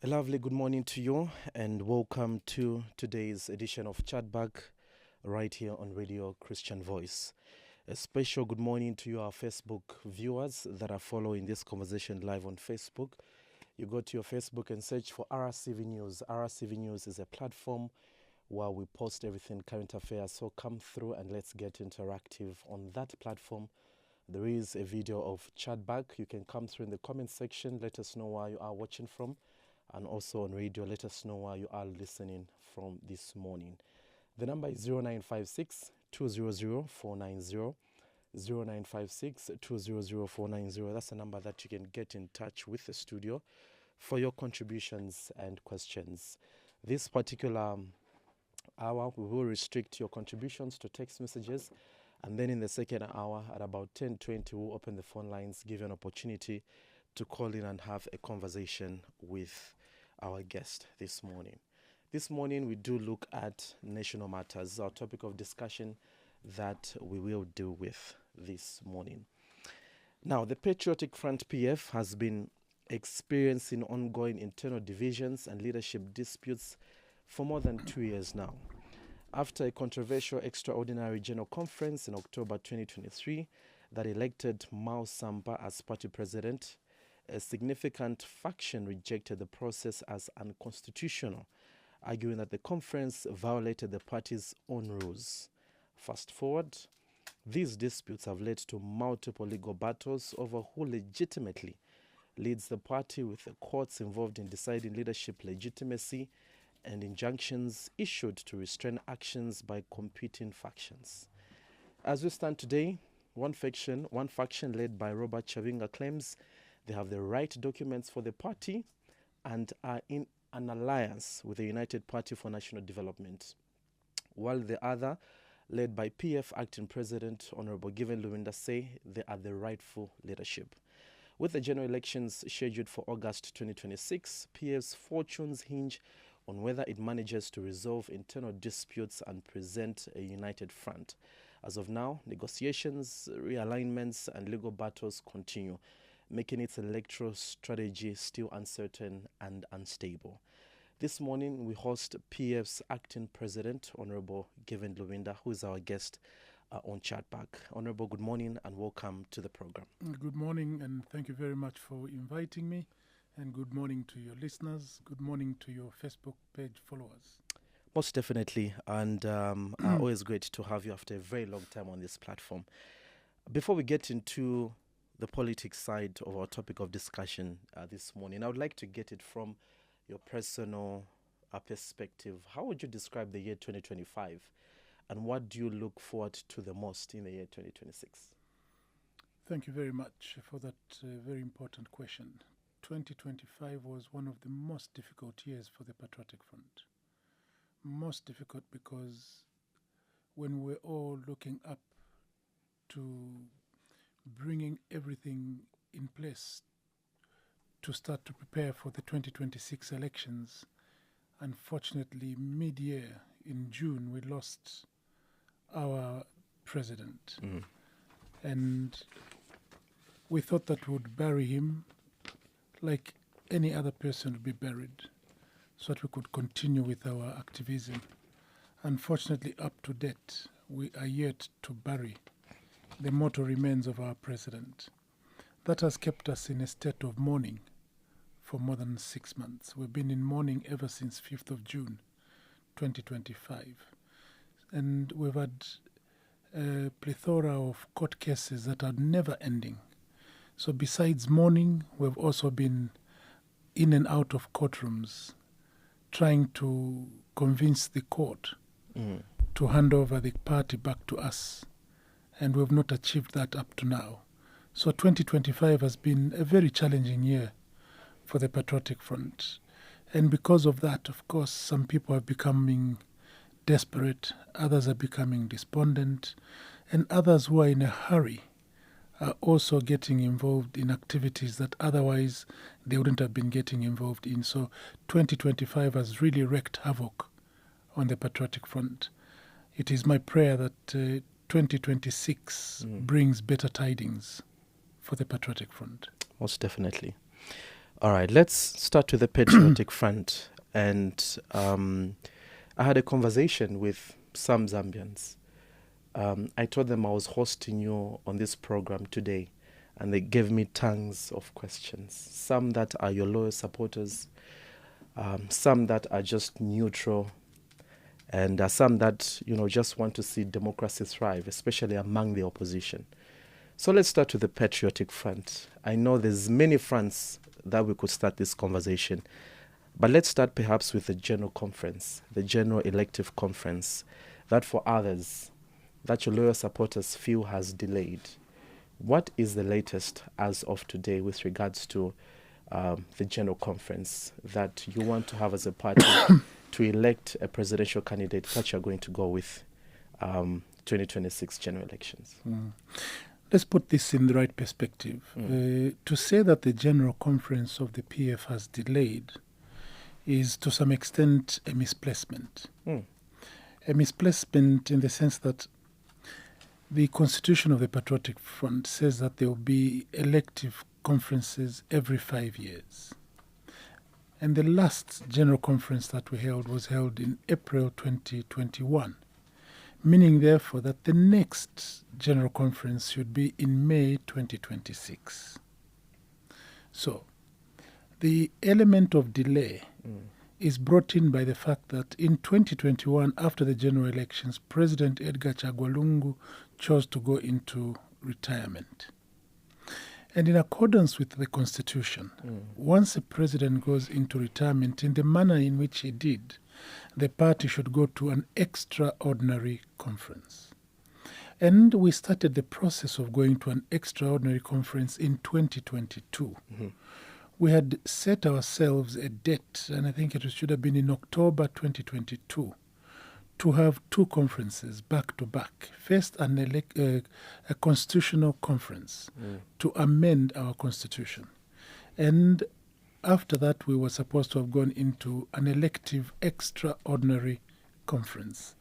A lovely good morning to you, and welcome to today's edition of Chatback right here on Radio Christian Voice. A special good morning to you, our Facebook viewers that are following this conversation live on Facebook. You go to your Facebook and search for RCV News. RCV News is a platform where we post everything current affairs. So come through and let's get interactive on that platform. There is a video of Chatback. You can come through in the comment section. Let us know where you are watching from. And also on radio, let us know where you are listening from this morning. The number is 0956 200 490. 0956 200 490. That's the number that you can get in touch with the studio for your contributions and questions. This particular hour, we will restrict your contributions to text messages. And then in the second hour, at about 10:20, we'll open the phone lines, give you an opportunity to call in and have a conversation with our guest this morning. This morning, we do look at national matters, our topic of discussion that we will deal with this morning. Now, the Patriotic Front PF has been experiencing ongoing internal divisions and leadership disputes for more than 2 years now. After a controversial extraordinary general conference in October 2023 that elected Mao Sampa as party president, a significant faction rejected the process as unconstitutional, arguing that the conference violated the party's own rules. Fast forward, these disputes have led to multiple legal battles over who legitimately leads the party, with the courts involved in deciding leadership legitimacy and injunctions issued to restrain actions by competing factions. As we stand today, one faction led by Robert Chavinga claims they have the right documents for the party and are in an alliance with the United Party for National Development, while the other, led by PF Acting President Honorable Given Lubinda, say they are the rightful leadership. With the general elections scheduled for August 2026, PF's fortunes hinge on whether it manages to resolve internal disputes and present a united front. As of now, negotiations, realignments, and legal battles continue, making its electoral strategy still uncertain and unstable. This morning, we host PF's Acting President, Honorable Given Lubinda, who is our guest on Chatback. Honorable, good morning and welcome to the program. Good morning, and thank you very much for inviting me. And good morning to your listeners. Good morning to your Facebook page followers. Most definitely, and always great to have you after a very long time on this platform. Before we get into the politics side of our topic of discussion this morning, I would like to get it from your personal perspective. How would you describe the year 2025, and what do you look forward to the most in the year 2026? Thank you very much for that very important question. 2025 was one of the most difficult years for the Patriotic Front. Most difficult because when we're all looking up to bringing everything in place to start to prepare for the 2026 elections, unfortunately, mid-year in June, we lost our president. And we thought that we would bury him like any other person would be buried, so that we could continue with our activism. Unfortunately, up to date, we are yet to bury the mortal remains of our president. That has kept us in a state of mourning for more than 6 months. We've been in mourning ever since 5th of June, 2025. And we've had a plethora of court cases that are never ending. So besides mourning, we've also been in and out of courtrooms trying to convince the court to hand over the party back to us. And we've not achieved that up to now. So 2025 has been a very challenging year for the Patriotic Front. And because of that, of course, some people are becoming desperate, others are becoming despondent, and others who are in a hurry are also getting involved in activities that otherwise they wouldn't have been getting involved in. So 2025 has really wreaked havoc on the Patriotic Front. It is my prayer that 2026 brings better tidings for the Patriotic Front. Most definitely. All right, let's start with the patriotic front. And I had a conversation with some Zambians. I told them I was hosting you on this program today, and they gave me tons of questions. Some that are your loyal supporters, some that are just neutral, and some that just want to see democracy thrive, especially among the opposition. So let's start with the patriotic front. I know there's many fronts that we could start this conversation, but let's start perhaps with the general conference, the general elective conference, that for others, that your loyal supporters feel has delayed. What is the latest as of today with regards to the general conference that you want to have as a party to elect a presidential candidate that you're going to go with 2026 general elections? Let's put this in the right perspective. To say that the general conference of the PF has delayed is to some extent a misplacement. A misplacement in the sense that the constitution of the Patriotic Front says that there will be elective conferences every 5 years. And the last general conference that we held was held in April 2021, meaning therefore that the next general conference should be in May 2026. So, the element of delay is brought in by the fact that in 2021, after the general elections, President Edgar Chagwa Lungu chose to go into retirement. And in accordance with the Constitution, once a president goes into retirement in the manner in which he did, the party should go to an extraordinary conference. And we started the process of going to an extraordinary conference in 2022. We had set ourselves a date, and I think it should have been in October 2022, to have two conferences back to back. First, a constitutional conference to amend our constitution. And after that, we were supposed to have gone into an elective extraordinary conference.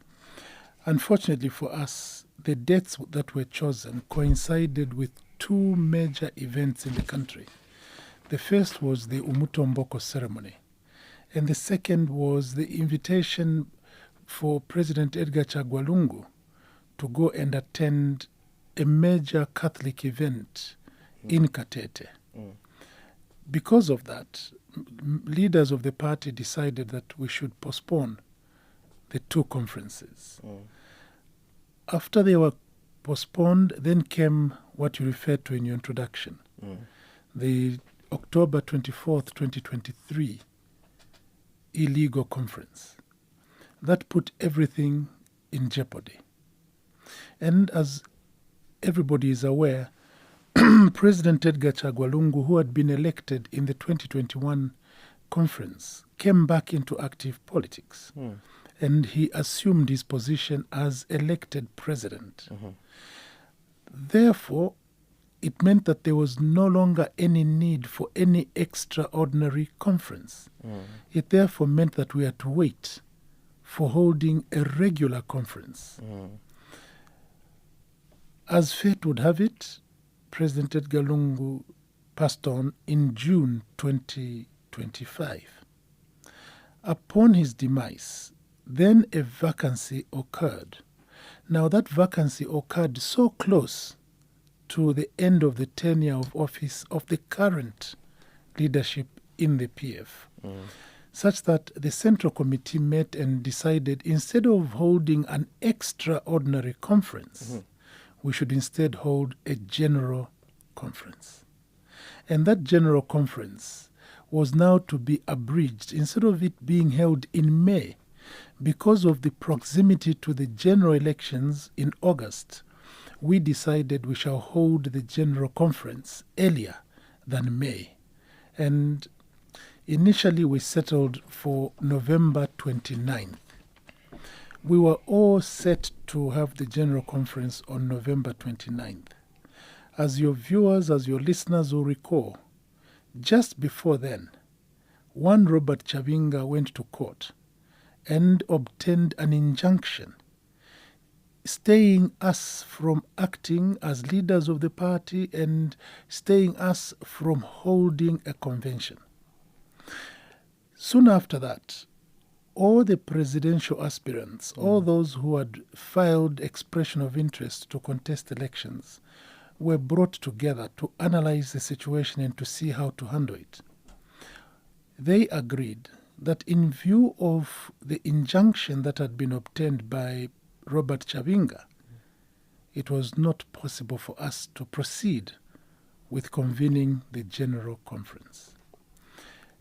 Unfortunately for us, the dates that were chosen coincided with two major events in the country. The first was the Umutomboko ceremony, and the second was the invitation for President Edgar Chagwa Lungu to go and attend a major Catholic event in Katete. Because of that, leaders of the party decided that we should postpone the two conferences. After they were postponed, then came what you referred to in your introduction, the October 24th, 2023 illegal conference. That put everything in jeopardy. And as everybody is aware, President Edgar Chagwa Lungu, who had been elected in the 2021 conference, came back into active politics. And he assumed his position as elected president. Therefore, it meant that there was no longer any need for any extraordinary conference. It therefore meant that we had to wait for holding a regular conference. As fate would have it, President Edgar Lungu passed on in June 2025. Upon his demise, then a vacancy occurred. Now that vacancy occurred so close to the end of the tenure of office of the current leadership in the PF, such that the Central Committee met and decided instead of holding an extraordinary conference, we should instead hold a general conference. And that general conference was now to be abridged. Instead of it being held in May, because of the proximity to the general elections in August, we decided we shall hold the general conference earlier than May. And initially we settled for November 29th. We were all set to have the general conference on November 29th. As your viewers, as your listeners will recall, just before then, one Robert Chavinga went to court and obtained an injunction staying us from acting as leaders of the party and staying us from holding a convention. Soon after that, all the presidential aspirants, all those who had filed expression of interest to contest elections, were brought together to analyze the situation and to see how to handle it. They agreed that in view of the injunction that had been obtained by Robert Chavinga, it was not possible for us to proceed with convening the General Conference.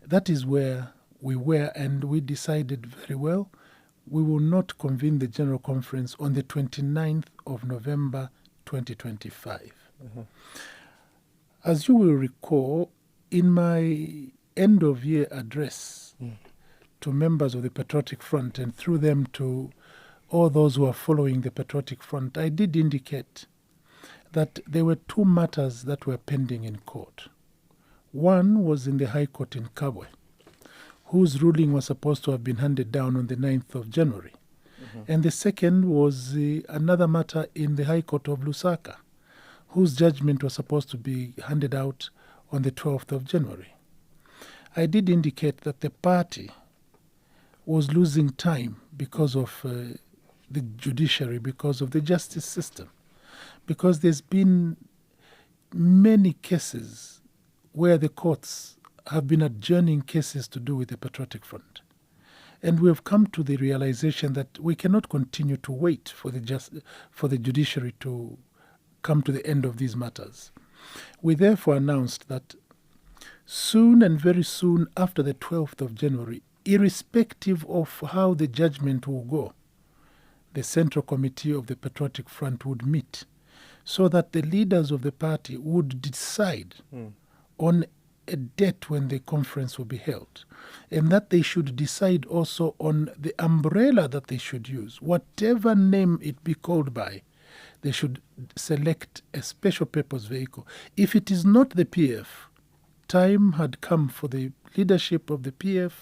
That is where we were, and we decided very well we will not convene the General Conference on the 29th of November 2025. As you will recall, in my end of year address to members of the Patriotic Front and through them to all those who are following the Patriotic Front, I did indicate that there were two matters that were pending in court. One was in the High Court in Kabwe, whose ruling was supposed to have been handed down on the 9th of January. And the second was another matter in the High Court of Lusaka, whose judgment was supposed to be handed out on the 12th of January. I did indicate that the party was losing time because of the judiciary, because of the justice system, because there's been many cases where the courts have been adjourning cases to do with the Patriotic Front. And we have come to the realization that we cannot continue to wait for the judiciary to come to the end of these matters. We therefore announced that soon and very soon after the 12th of January, irrespective of how the judgment will go, the Central Committee of the Patriotic Front would meet so that the leaders of the party would decide on a date when the conference will be held, and that they should decide also on the umbrella that they should use. Whatever name it be called by, they should select a special purpose vehicle. If it is not the PF, time had come for the leadership of the PF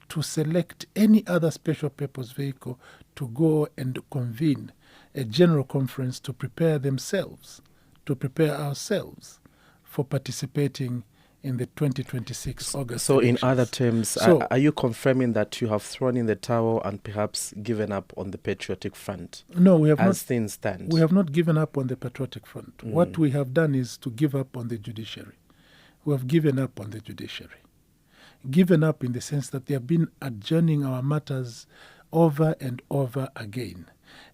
to select any other special purpose vehicle to go and convene a general conference to prepare themselves, to prepare ourselves for participating in the 2026 August So elections. in other terms, are you confirming that you have thrown in the towel and perhaps given up on the Patriotic Front? No, we have as not. Things stand. We have not given up on the Patriotic Front. What we have done is to give up on the judiciary. We have given up on the judiciary. Given up in the sense that they have been adjourning our matters over and over again.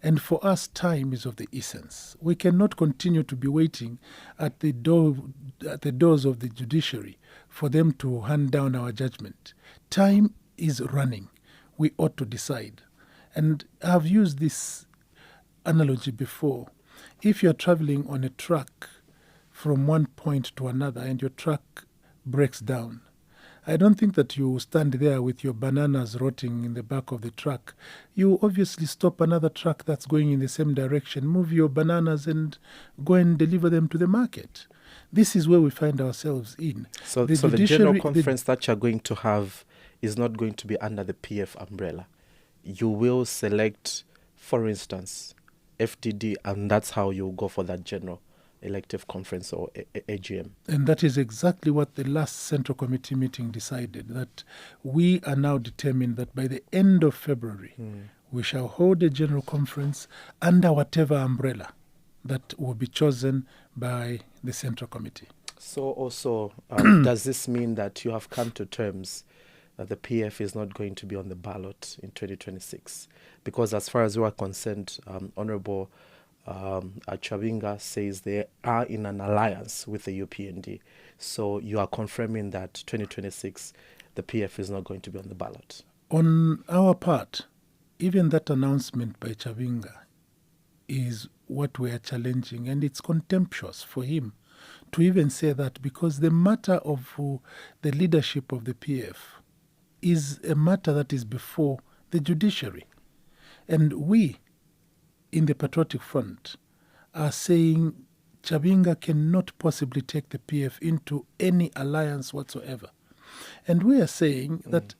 And for us, time is of the essence. We cannot continue to be waiting at the doors of the judiciary for them to hand down our judgment. Time is running. We ought to decide. And I've used this analogy before. If you're traveling on a truck from one point to another and your truck breaks down, I don't think that you stand there with your bananas rotting in the back of the truck. You obviously stop another truck that's going in the same direction, move your bananas and go and deliver them to the market. This is where we find ourselves in. So the general conference that you're going to have is not going to be under the PF umbrella. You will select, for instance, FDD, and that's how you'll go for that general elective conference or AGM. And that is exactly what the last Central Committee meeting decided, that we are now determined that by the end of February, we shall hold a general conference under whatever umbrella that will be chosen by the Central Committee. So also, does this mean that you have come to terms that the PF is not going to be on the ballot in 2026? Because as far as you are concerned, Honorable Chavinga says they are in an alliance with the UPND. So you are confirming that 2026, the PF is not going to be on the ballot. On our part, even that announcement by Chavinga is what we are challenging, and it's contemptuous for him to even say that, because the matter of the leadership of the PF is a matter that is before the judiciary. And we, in the Patriotic Front, are saying Chavinga cannot possibly take the PF into any alliance whatsoever. And we are saying that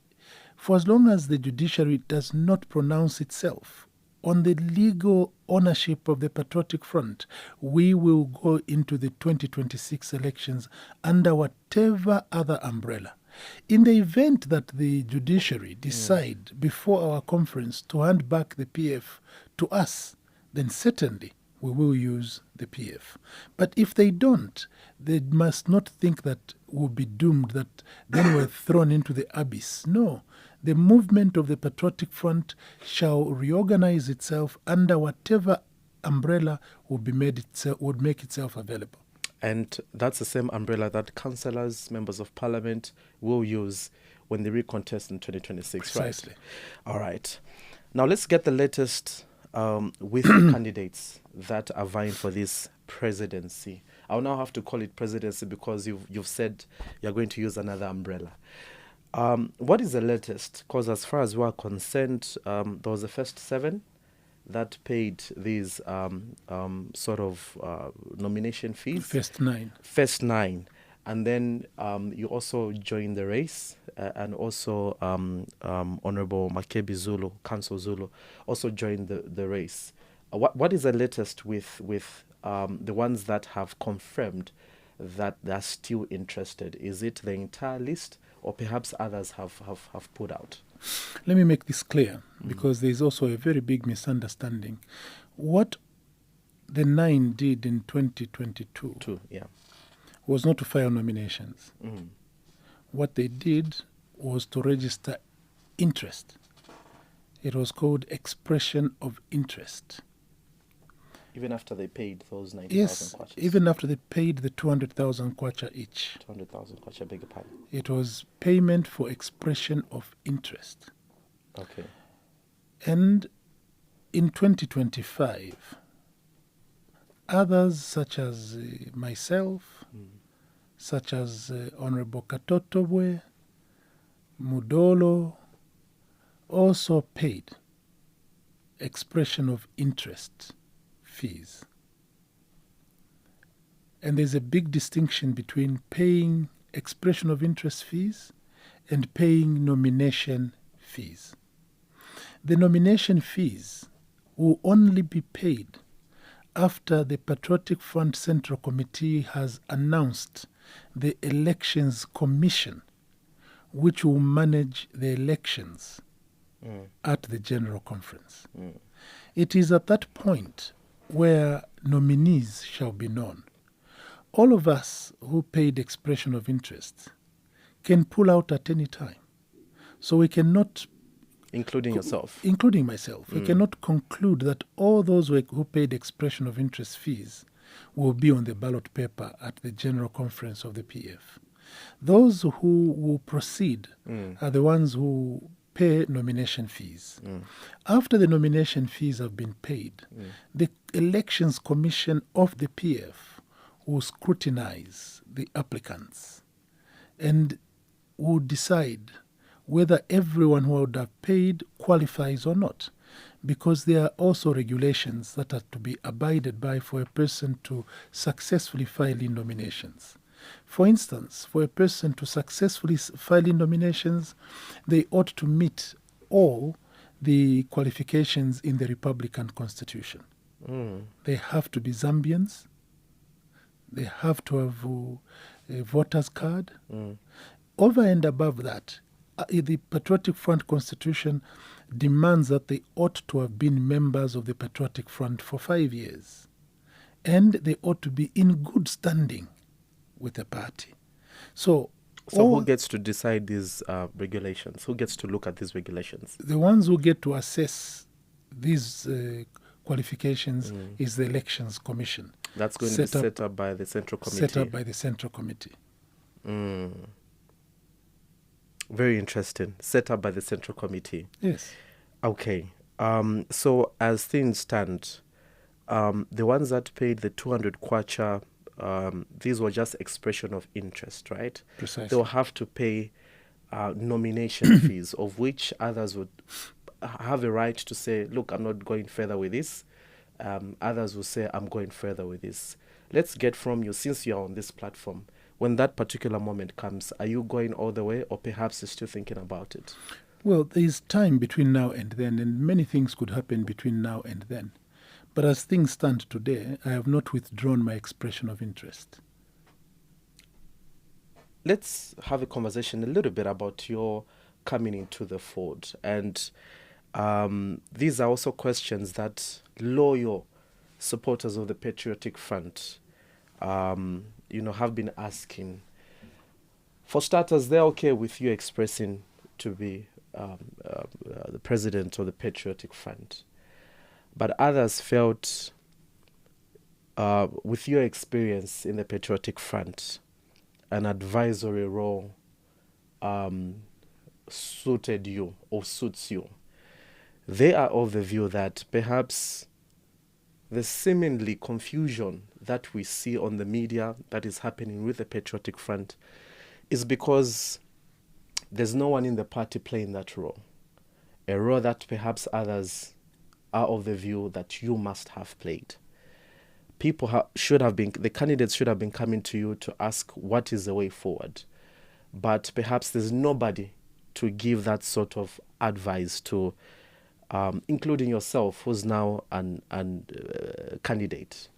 for as long as the judiciary does not pronounce itself on the legal ownership of the Patriotic Front, we will go into the 2026 elections under whatever other umbrella. In the event that the judiciary decide before our conference to hand back the PF to us, then certainly we will use the PF. But if they don't, they must not think that we'll be doomed, that then we're thrown into the abyss. No. The movement of the Patriotic Front shall reorganize itself under whatever umbrella would make itself available. And that's the same umbrella that councillors, members of parliament will use when they recontest in 2026, Precisely. Right? All right. Now let's get the latest with the candidates that are vying for this presidency. I'll now have to call it presidency because you've said you're going to use another umbrella. What is the latest? Because as far as we're concerned, there was the first 7 that paid these sort of nomination fees. First 9. And then you also joined the race, and also Honorable Makebi Zulu, Council Zulu, also joined the race. What is the latest with the ones that have confirmed that they're still interested? Is it the entire list, or perhaps others have put out? Let me make this clear, because there is also a very big misunderstanding. What the 9 did in 2022 was not to file nominations. What they did was to register interest. It was called expression of interest. Even after they paid those 90,000 Yes, kwachas? even after they paid the 200,000 kwacha each. 200,000 kwacha, beg your pardon. It was payment for expression of interest. Okay. And in 2025, others such as myself, such as Honorable Katotobwe, Mudolo, also paid expression of interest fees. And there's a big distinction between paying expression of interest fees and paying nomination fees. The nomination fees will only be paid after the Patriotic Front Central Committee has announced the Elections Commission, which will manage the elections at the General Conference. It is at that point where nominees shall be known. All of us who paid expression of interest can pull out at any time. So we cannot... Including yourself? Including myself. We cannot conclude that all those who paid expression of interest fees will be on the ballot paper at the General Conference of the PF. Those who will proceed are the ones who pay nomination fees. After the nomination fees have been paid, the Elections Commission of the PF will scrutinize the applicants and will decide whether everyone who would have paid qualifies or not, because there are also regulations that are to be abided by for a person to successfully file in nominations. For instance, for a person to successfully file in nominations, they ought to meet all the qualifications in the Republican Constitution. They have to be Zambians. They have to have a voter's card. Over and above that, the Patriotic Front Constitution demands that they ought to have been members of the Patriotic Front for 5 years. And they ought to be in good standing with the party. So who gets to decide these regulations? Who gets to look at these regulations? The ones who get to assess these qualifications is the Elections Commission. That's going to be set up by the Central Committee. Set up by the Central Committee. Very interesting. Set up by the Central Committee. Yes. Okay. So as things stand, the ones that paid the 200 kwacha, these were just expression of interest, right? Precisely. They'll have to pay nomination fees, of which others would have a right to say, look, I'm not going further with this. Others will say, I'm going further with this. Let's get from you, since you're on this platform, when that particular moment comes, are you going all the way, or perhaps you're still thinking about it? Well, there is time between now and then, and many things could happen between now and then. But as things stand today, I have not withdrawn my expression of interest. let's have a conversation a little bit about your coming into the fold. And these are also questions that loyal supporters of the Patriotic Front, have been asking. For starters, they're okay with you expressing to be the president of the Patriotic Front. But others felt, with your experience in the Patriotic Front, an advisory role suited you or suits you. They are of the view that perhaps the seemingly confusion that we see on the media that is happening with the Patriotic Front is because there's no one in the party playing that role. A role that perhaps others are of the view that you must have played. The candidates should have been coming to you to ask what is the way forward. But perhaps there's nobody to give that sort of advice to, including yourself, who's now an candidate.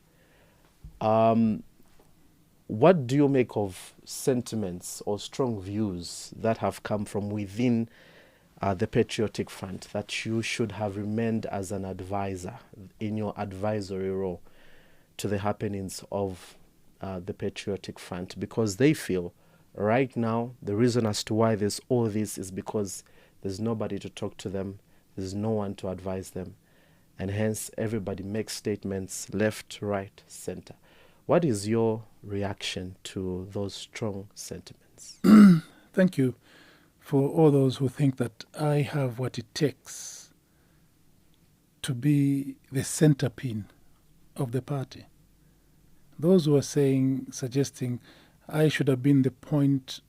What do you make of sentiments or strong views that have come from within the Patriotic Front that you should have remained as an advisor in your advisory role to the happenings of the Patriotic Front? Because they feel right now the reason as to why there's all this is because there's nobody to talk to them, there's no one to advise them, and hence everybody makes statements left, right, center. What is your reaction to those strong sentiments? Thank you for all those who think that I have what it takes to be the center pin of the party. Those who are suggesting I should have been the point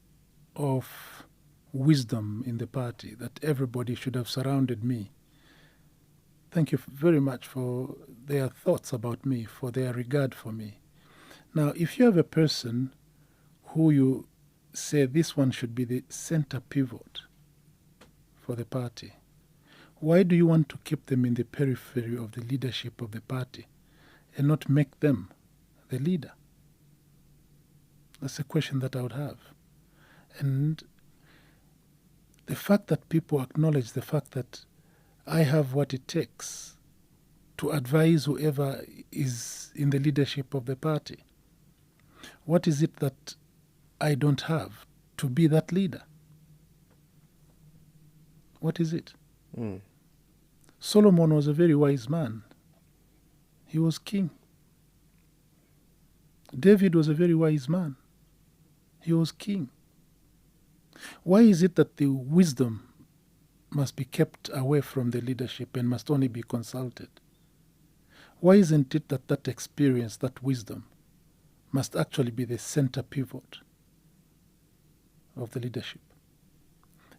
of wisdom in the party, that everybody should have surrounded me. Thank you very much for their thoughts about me, for their regard for me. Now, if you have a person who you say this one should be the center pivot for the party, why do you want to keep them in the periphery of the leadership of the party and not make them the leader? That's a question that I would have. And the fact that people acknowledge the fact that I have what it takes to advise whoever is in the leadership of the party. What is it that I don't have to be that leader? What is it? Solomon was a very wise man. He was king. David was a very wise man. He was king. Why is it that the wisdom must be kept away from the leadership and must only be consulted? Why isn't it that that experience, that wisdom, must actually be the center pivot of the leadership?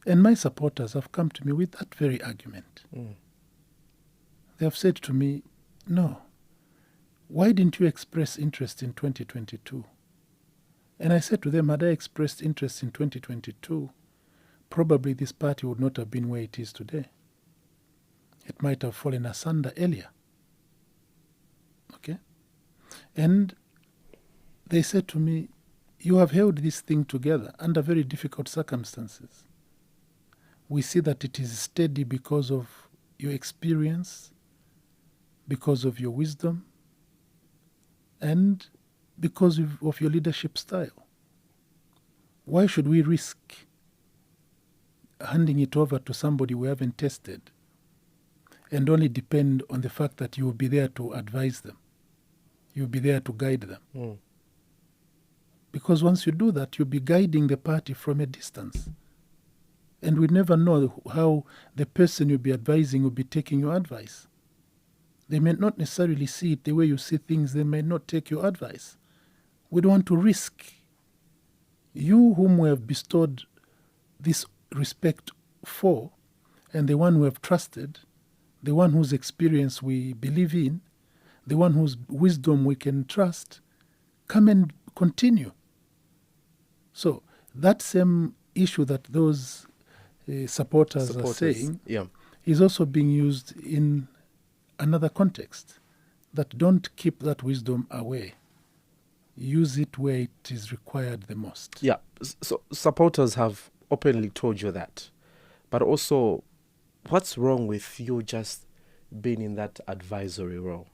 And my supporters have come to me with that very argument. They have said to me, no, why didn't you express interest in 2022? And I said to them, had I expressed interest in 2022, probably this party would not have been where it is today. It might have fallen asunder earlier. Okay? And they said to me, you have held this thing together under very difficult circumstances. We see that it is steady because of your experience, because of your wisdom, and because of your leadership style. Why should we risk handing it over to somebody we haven't tested and only depend on the fact that you will be there to advise them? You'll be there to guide them. Because once you do that, you'll be guiding the party from a distance. And we never know how the person you'll be advising will be taking your advice. They may not necessarily see it the way you see things. They may not take your advice. We don't want to risk you whom we have bestowed this respect for, and the one who have trusted, the one whose experience we believe in, the one whose wisdom we can trust, come and continue. So that same issue that those supporters are saying is also being used in another context, that don't keep that wisdom away. use it where it is required the most. Yeah, so supporters have openly told you that. But also, what's wrong with you just being in that advisory role?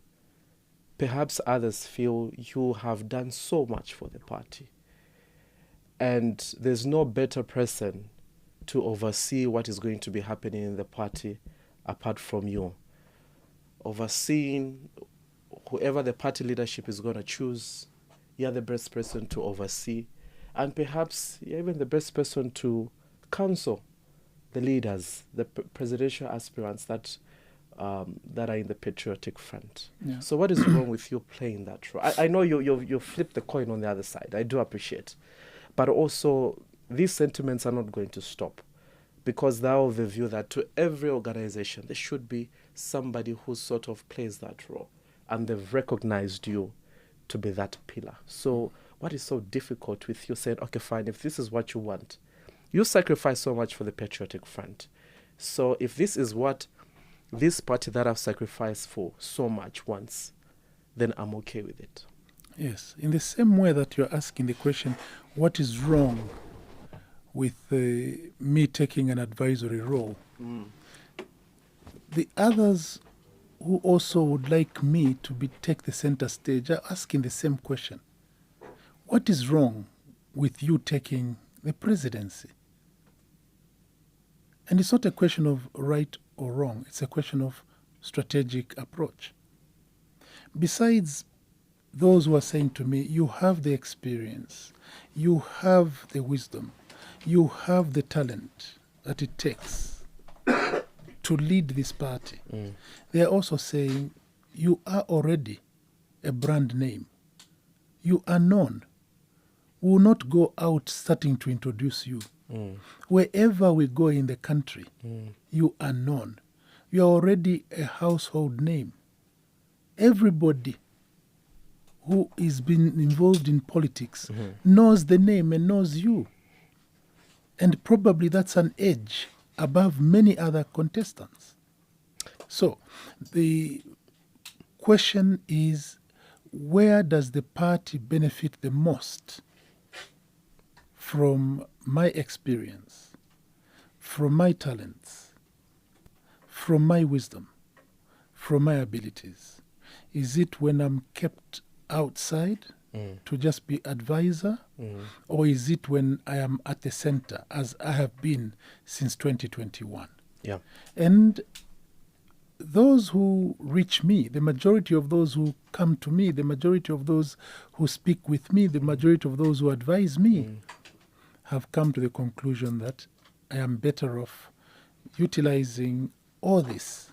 Perhaps others feel you have done so much for the party, and there's no better person to oversee what is going to be happening in the party apart from you. Overseeing whoever the party leadership is going to choose, you're the best person to oversee, and perhaps you're even the best person to counsel the leaders, the presidential aspirants that are in the patriotic front. Yeah. So what is wrong with you playing that role? I know you flip the coin on the other side. I do appreciate. But also, these sentiments are not going to stop, because they're of the view that to every organization, there should be somebody who sort of plays that role. And they've recognized you to be that pillar. So what is so difficult with you saying, okay, fine, if this is what you want, you sacrifice so much for the patriotic front. So if this is what this party that I've sacrificed for so much wants, then I'm okay with it. Yes. In the same way that you're asking the question, what is wrong with me taking an advisory role? The others who also would like me to take the center stage are asking the same question. What is wrong with you taking the presidency? And it's not a question of right or wrong. It's a question of strategic approach. Besides those who are saying to me, you have the experience, you have the wisdom, you have the talent that it takes to lead this party. They are also saying, you are already a brand name. You are known. We will not go out starting to introduce you. Wherever we go in the country, you are known. You are already a household name. Everybody who is been involved in politics knows the name and knows you. And probably that's an edge above many other contestants. So the question is, where does the party benefit the most from my experience, from my talents, from my wisdom, from my abilities? Is it when I'm kept outside to just be advisor, or is it when I am at the center, as I have been since 2021? Yeah. And those who reach me, the majority of those who come to me, the majority of those who speak with me, the majority of those who advise me, have come to the conclusion that I am better off utilizing all this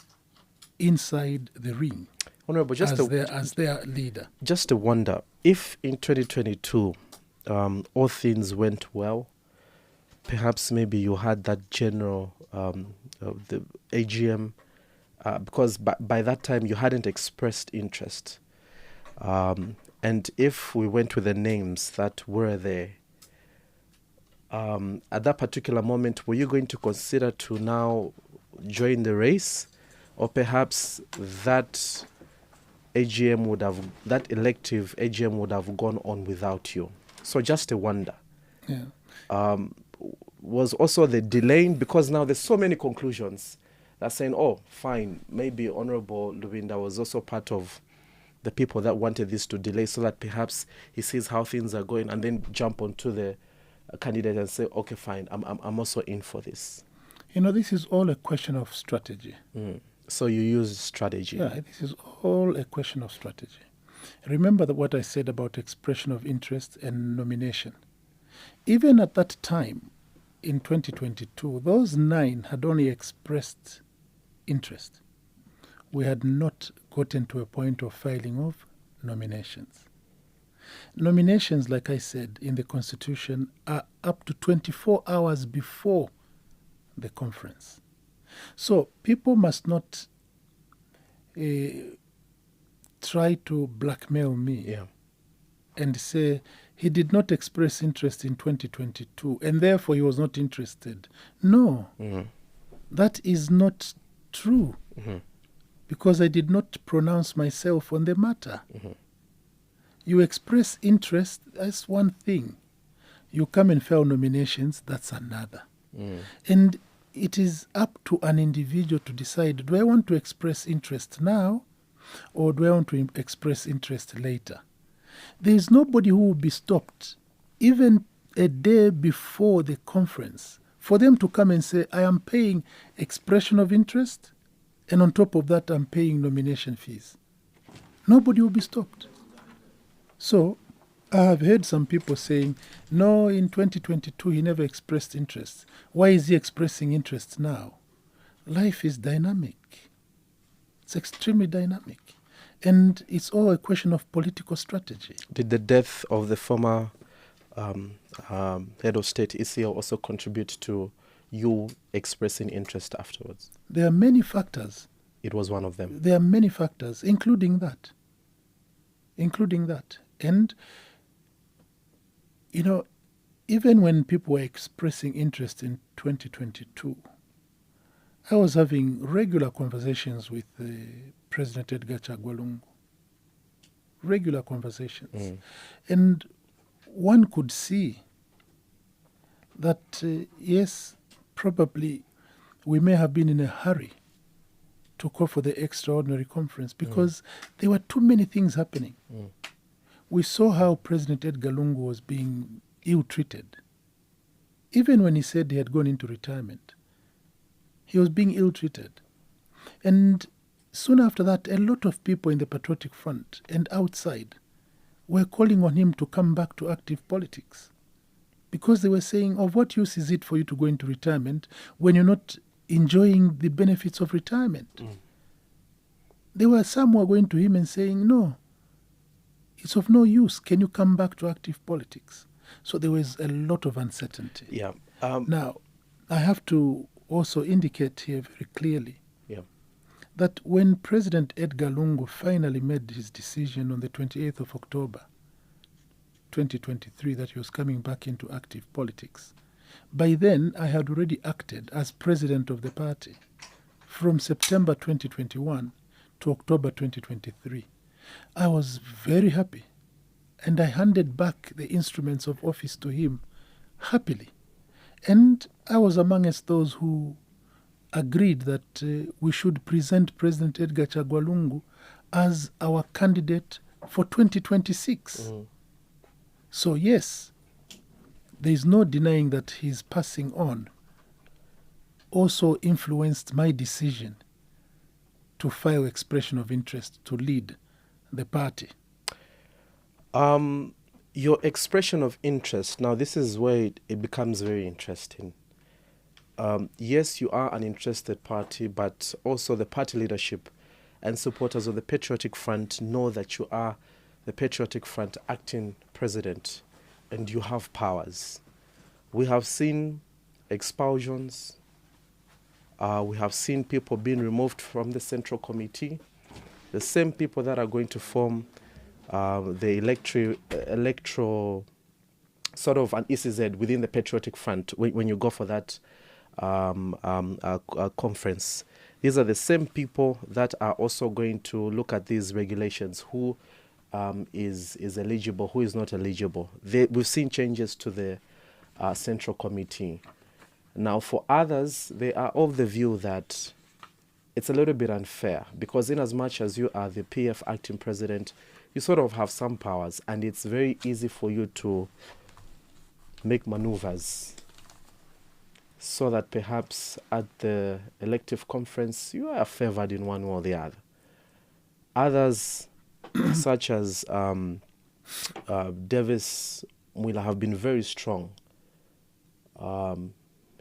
inside the ring. Honorable, as their leader. Just to wonder, if in 2022 all things went well, perhaps maybe you had that general, the AGM, because by that time you hadn't expressed interest. And if we went with the names that were there, at that particular moment, were you going to consider to now join the race? Or perhaps that elective AGM would have gone on without you? So just a wonder. Yeah. Was also the delaying, because now there's so many conclusions that saying, oh, fine, maybe Honorable Lubinda was also part of the people that wanted this to delay, so that perhaps he sees how things are going and then jump onto the candidate and say, okay, fine, I'm also in for this. You know, this is all a question of strategy. So you use strategy. Yeah, this is all a question of strategy. Remember what I said about expression of interest and nomination. Even at that time, in 2022, those 9 had only expressed interest. We had not gotten to a point of filing of nominations. Nominations, like I said, in the Constitution are up to 24 hours before the conference. So people must not try to blackmail me and say he did not express interest in 2022 and therefore he was not interested. No, that is not true, because I did not pronounce myself on the matter. You express interest, that's one thing. You come and file nominations, that's another. And it is up to an individual to decide, do I want to express interest now or do I want to express interest later? There is nobody who will be stopped, even a day before the conference, for them to come and say, I am paying expression of interest, and on top of that, I'm paying nomination fees. Nobody will be stopped. So I have heard some people saying, no, in 2022, he never expressed interest. Why is he expressing interest now? Life is dynamic. It's extremely dynamic. And it's all a question of political strategy. Did the death of the former head of state ECL also contribute to you expressing interest afterwards? There are many factors. It was one of them. There are many factors, including that. And, you know, even when people were expressing interest in 2022, I was having regular conversations with President Edgar Chagwalungu. Regular conversations. And one could see that, yes, probably we may have been in a hurry to call for the extraordinary conference because there were too many things happening. We saw how President Edgar Lungu was being ill-treated. Even when he said he had gone into retirement, he was being ill-treated. And soon after that, a lot of people in the Patriotic Front and outside were calling on him to come back to active politics because they were saying, of what use is it for you to go into retirement when you're not enjoying the benefits of retirement? There were some who were going to him and saying, no, it's of no use. Can you come back to active politics? So there was a lot of uncertainty. Yeah. Now, I have to also indicate here very clearly that when President Edgar Lungu finally made his decision on the 28th of October 2023 that he was coming back into active politics, by then I had already acted as president of the party from September 2021 to October 2023. I was very happy and I handed back the instruments of office to him happily. And I was amongst those who agreed that we should present President Edgar Chagwalungu as our candidate for 2026. So yes, there is no denying that his passing on also influenced my decision to file expression of interest to lead the party. Your expression of interest, now this is where it becomes very interesting. Yes, you are an interested party, but also the party leadership and supporters of the Patriotic Front know that you are the Patriotic Front acting president and you have powers. We have seen expulsions. We have seen people being removed from the Central Committee. The same people that are going to form the electoral sort of an ECZ within the Patriotic Front when you go for that conference. These are the same people that are also going to look at these regulations, who is eligible, who is not eligible. We've seen changes to the Central Committee. Now, for others, they are of the view that it's a little bit unfair because in as much as you are the PF acting president, you sort of have some powers and it's very easy for you to make maneuvers so that perhaps at the elective conference you are favored in one way or the other. Others, such as Davis, will have been very strong.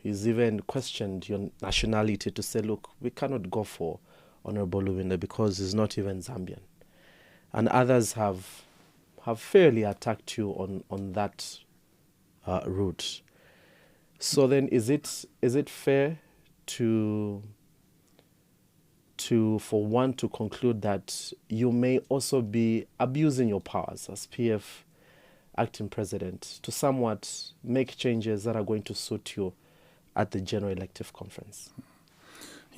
He's even questioned your nationality to say, look, we cannot go for Honorable Lubinda because he's not even Zambian. And others have fairly attacked you on that route. So then, is it fair for one to conclude that you may also be abusing your powers as PF acting president to somewhat make changes that are going to suit you at the general elective conference?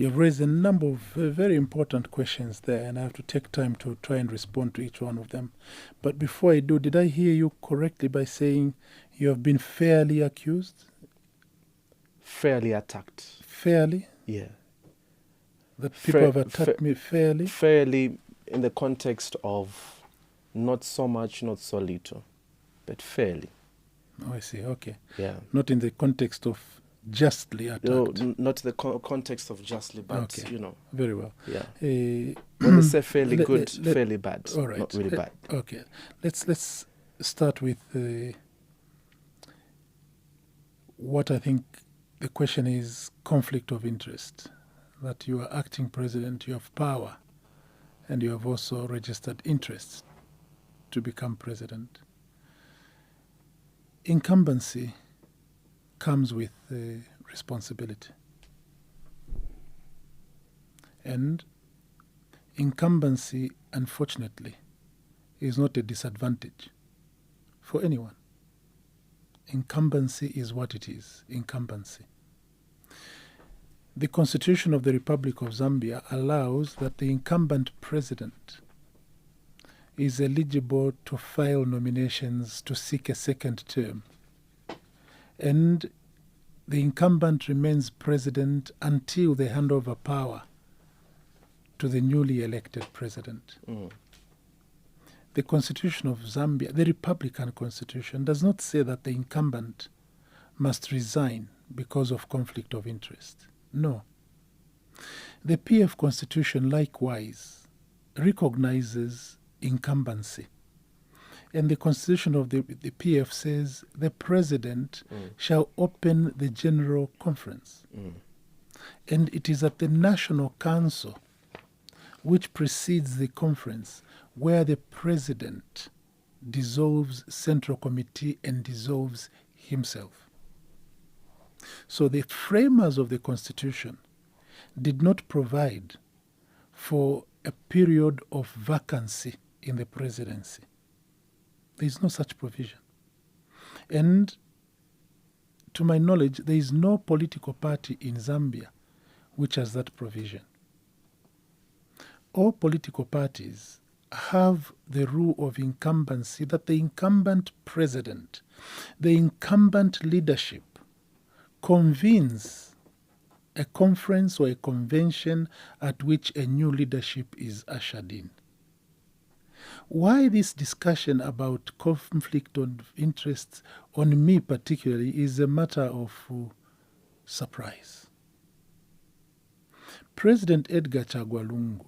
You've raised a number of very important questions there, and I have to take time to try and respond to each one of them. But before I do, did I hear you correctly by saying you have been fairly accused? Fairly attacked. Fairly? Yeah. That people have attacked me fairly? Fairly in the context of not so much, not so little, but fairly. Oh, I see. Okay. Yeah. Not in the context of justly attacked. No, not the context of justly, but, Okay. you know. Very well. Yeah. When they say fairly good, fairly bad. All right. Not really bad. Okay. Let's start with what I think the question is: conflict of interest. That you are acting president, you have power, and you have also registered interests to become president. Incumbency comes with responsibility. And incumbency, unfortunately, is not a disadvantage for anyone. Incumbency is what it is, incumbency. The Constitution of the Republic of Zambia allows that the incumbent president is eligible to file nominations to seek a second term. And the incumbent remains president until they hand over power to the newly elected president. The Constitution of Zambia, the Republican Constitution, does not say that the incumbent must resign because of conflict of interest. No. The PF Constitution likewise recognizes incumbency. And the Constitution of the PF says the president shall open the General Conference. And it is at the National Council, which precedes the conference, where the president dissolves Central Committee and dissolves himself. So the framers of the Constitution did not provide for a period of vacancy in the presidency. There is no such provision. And to my knowledge, there is no political party in Zambia which has that provision. All political parties have the rule of incumbency that the incumbent president, the incumbent leadership, convenes a conference or a convention at which a new leadership is ushered in. Why this discussion about conflict of interests on me particularly is a matter of surprise. President Edgar Chagwa Lungu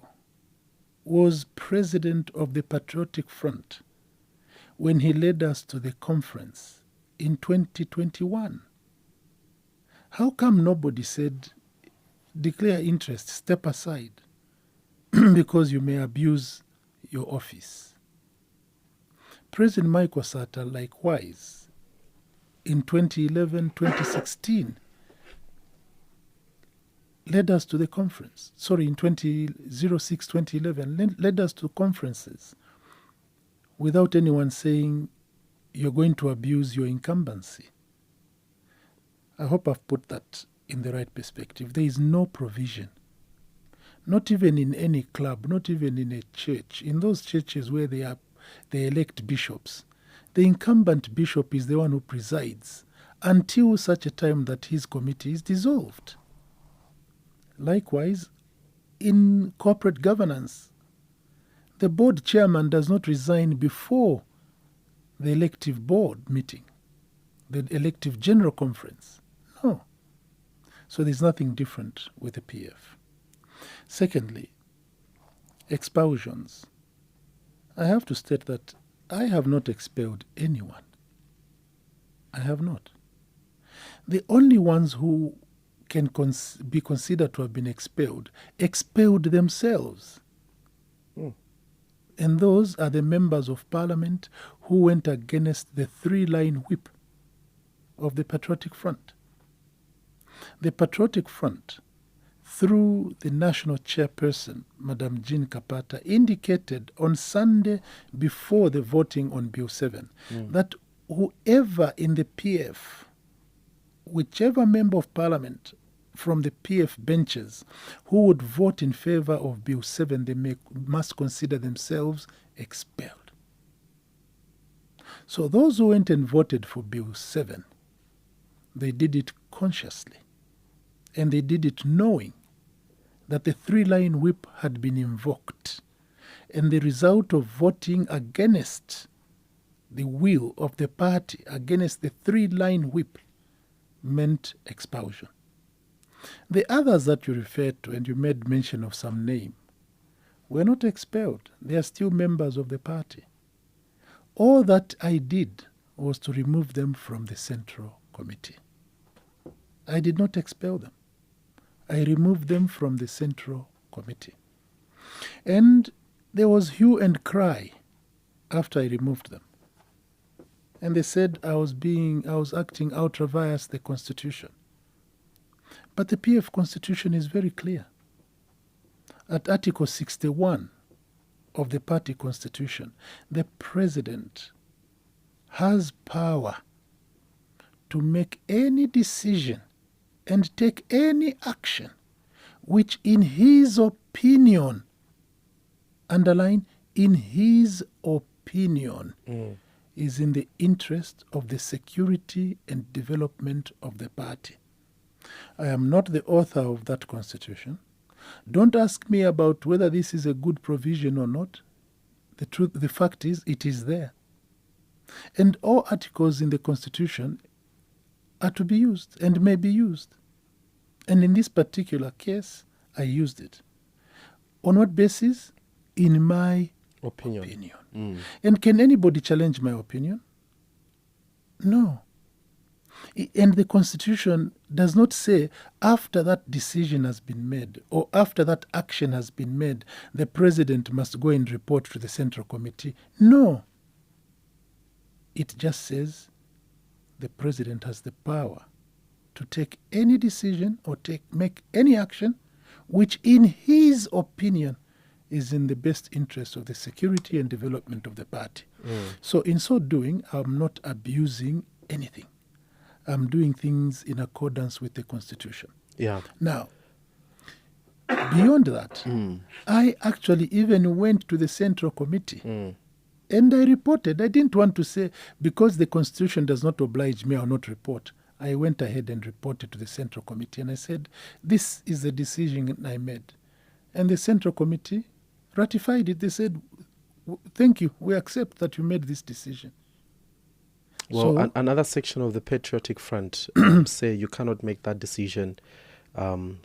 was president of the Patriotic Front when he led us to the conference in 2021. How come nobody said, declare interest, step aside, because you may abuse your office? President Mike Osata, likewise, in 2011, 2016, led us to the conference. Sorry, in 2006, 2011, led us to conferences without anyone saying you're going to abuse your incumbency. I hope I've put that in the right perspective. There is no provision, not even in any club, not even in a church. In those churches where they elect bishops, the incumbent bishop is the one who presides until such a time that his committee is dissolved. Likewise, in corporate governance, the board chairman does not resign before the elective board meeting, the elective general conference. No. So there's nothing different with the PF. Secondly, expulsions. I have to state that I have not expelled anyone. I have not. The only ones who can be considered to have been expelled themselves. And those are the members of parliament who went against the three-line whip of the Patriotic Front. The Patriotic Front, through the national chairperson, Madam Jean Kapata, indicated on Sunday before the voting on Bill 7 that whoever in the PF, whichever member of parliament from the PF benches who would vote in favor of Bill 7, they must consider themselves expelled. So those who went and voted for Bill 7, they did it consciously. And they did it knowing that the three-line whip had been invoked. And the result of voting against the will of the party, against the three-line whip, meant expulsion. The others that you referred to, and you made mention of some name, were not expelled. They are still members of the party. All that I did was to remove them from the Central Committee. I did not expel them. I removed them from the Central Committee. And there was hue and cry after I removed them. And they said I was acting ultra vires the Constitution. But the PF Constitution is very clear. At Article 61 of the party constitution, the president has power to make any decision and take any action which in his opinion, underline, in his opinion, is in the interest of the security and development of the party. I am not the author of that constitution. Don't ask me about whether this is a good provision or not. The fact is, it is there. And all articles in the Constitution are to be used and may be used. And in this particular case, I used it. On what basis? In my opinion. And can anybody challenge my opinion? No. And the Constitution does not say after that decision has been made or after that action has been made, the president must go and report to the Central Committee. No. It just says the president has the power to take any decision or make any action which in his opinion is in the best interest of the security and development of the party. So in so doing, I'm not abusing anything. I'm doing things in accordance with the Constitution. Yeah. Now, beyond that, I actually even went to the Central Committee and I reported. I didn't want to say, because the Constitution does not oblige me, I'll not report. I went ahead and reported to the Central Committee and I said, this is the decision I made. And the Central Committee ratified it. They said, thank you, we accept that you made this decision. Well, so, another section of the Patriotic Front say you cannot make that decision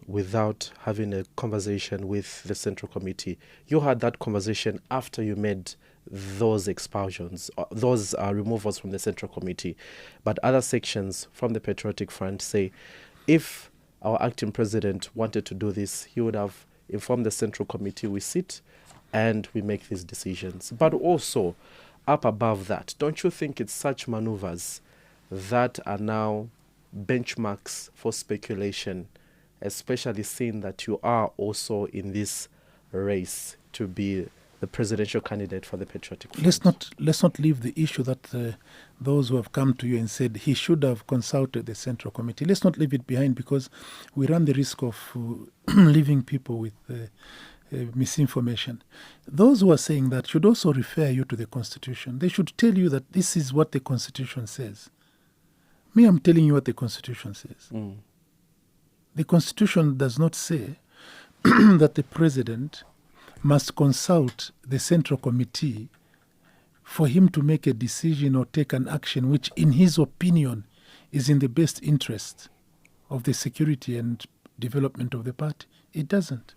without having a conversation with the Central Committee. You had that conversation after you made those expulsions, those removals from the Central Committee. But other sections from the Patriotic Front say if our acting president wanted to do this, he would have informed the Central Committee. We sit and we make these decisions. But also, up above that, don't you think it's such maneuvers that are now benchmarks for speculation, especially seeing that you are also in this race to be the presidential candidate for the Patriotic Front? Let's not leave the issue that those who have come to you and said he should have consulted the Central Committee. Let's not leave it behind, because we run the risk of leaving people with misinformation. Those who are saying that should also refer you to the Constitution. They should tell you that this is what the Constitution says. Me, I'm telling you what the Constitution says. The Constitution does not say that the president must consult the Central Committee for him to make a decision or take an action which, in his opinion, is in the best interest of the security and development of the party. It doesn't.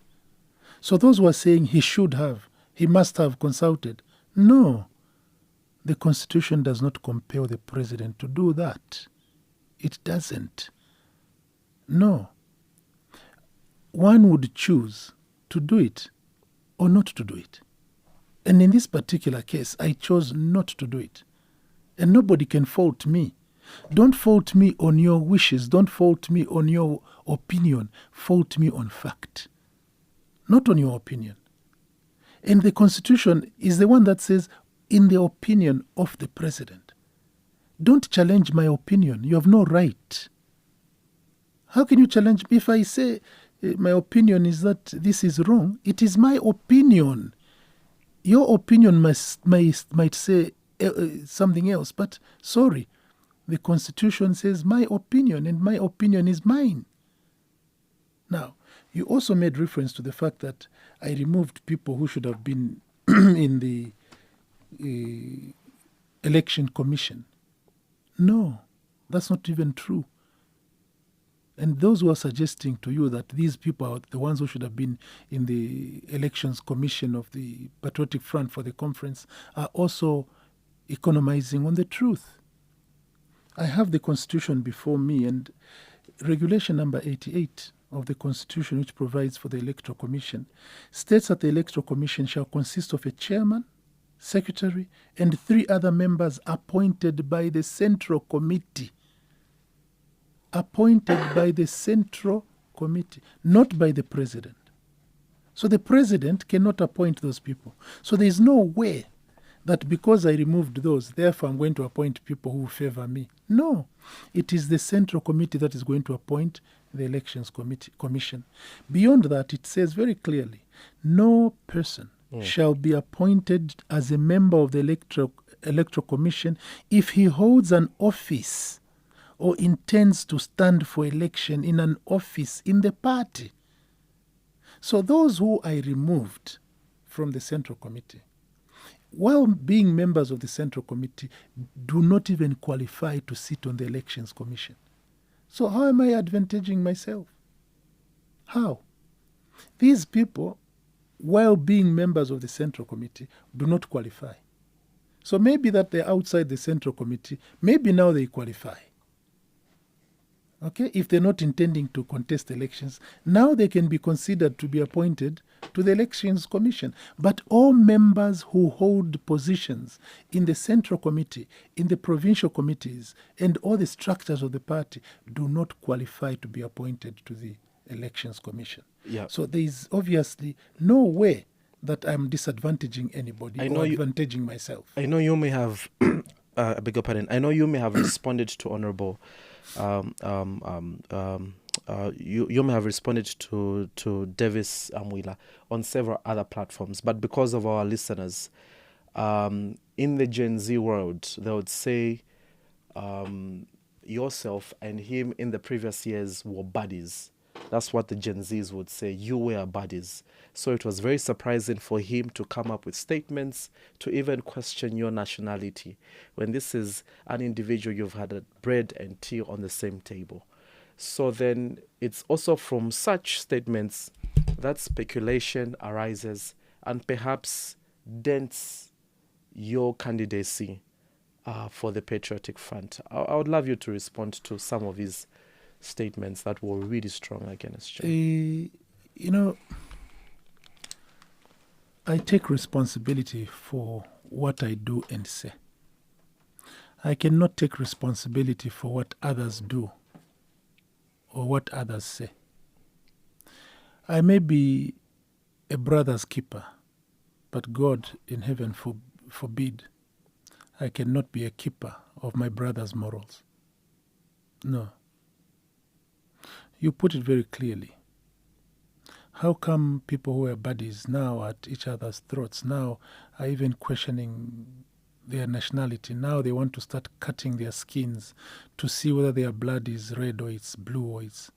So those who are saying he must have consulted. No. The Constitution does not compel the president to do that. It doesn't. No. One would choose to do it or not to do it. And in this particular case, I chose not to do it. And nobody can fault me. Don't fault me on your wishes. Don't fault me on your opinion. Fault me on fact. Not on your opinion. And the Constitution is the one that says, in the opinion of the president. Don't challenge my opinion. You have no right. How can you challenge me if I say my opinion is that this is wrong? It is my opinion. Your opinion might say something else, but sorry, the Constitution says my opinion, and my opinion is mine. Now, you also made reference to the fact that I removed people who should have been in the election commission. No, that's not even true. And those who are suggesting to you that these people are the ones who should have been in the elections commission of the Patriotic Front for the conference are also economizing on the truth. I have the Constitution before me, and Regulation number 88 of the Constitution, which provides for the Electoral Commission, states that the Electoral Commission shall consist of a chairman, secretary, and 3 other members appointed by the Central Committee. Appointed by the Central Committee, not by the President. So the President cannot appoint those people. So there is no way that because I removed those, therefore I'm going to appoint people who favor me. No. It is the Central Committee that is going to appoint the Elections Commission. Beyond that, it says very clearly, no person shall be appointed as a member of the Electoral Commission if he holds an office or intends to stand for election in an office in the party. So those who I removed from the Central Committee, while being members of the Central Committee, do not even qualify to sit on the Elections Commission. So how am I advantaging myself? How? These people, while being members of the Central Committee, do not qualify. So maybe that they're outside the Central Committee, maybe now they qualify. Okay, if they're not intending to contest elections, now they can be considered to be appointed to the Elections Commission. But all members who hold positions in the Central Committee, in the provincial committees, and all the structures of the party do not qualify to be appointed to the Elections Commission. Yeah. So there is obviously no way that I'm disadvantaging anybody or advantaging myself. I know you may have, I beg your pardon, I know you may have responded to Honorable you may have responded to Davis Amwila on several other platforms, but because of our listeners, in the Gen Z world, they would say yourself and him in the previous years were buddies. That's what the Gen Zs would say. You were buddies. So it was very surprising for him to come up with statements to even question your nationality when this is an individual you've had bread and tea on the same table. So then it's also from such statements that speculation arises and perhaps dents your candidacy for the Patriotic Front. I would love you to respond to some of his statements that were really strong against you. I take responsibility for what I do and say. I cannot take responsibility for what others do or what others say. I may be a brother's keeper, but God in heaven forbid I cannot be a keeper of my brother's morals. No. You put it very clearly. How come people who are buddies now at each other's throats now are even questioning their nationality? Now they want to start cutting their skins to see whether their blood is red or it's blue or it's...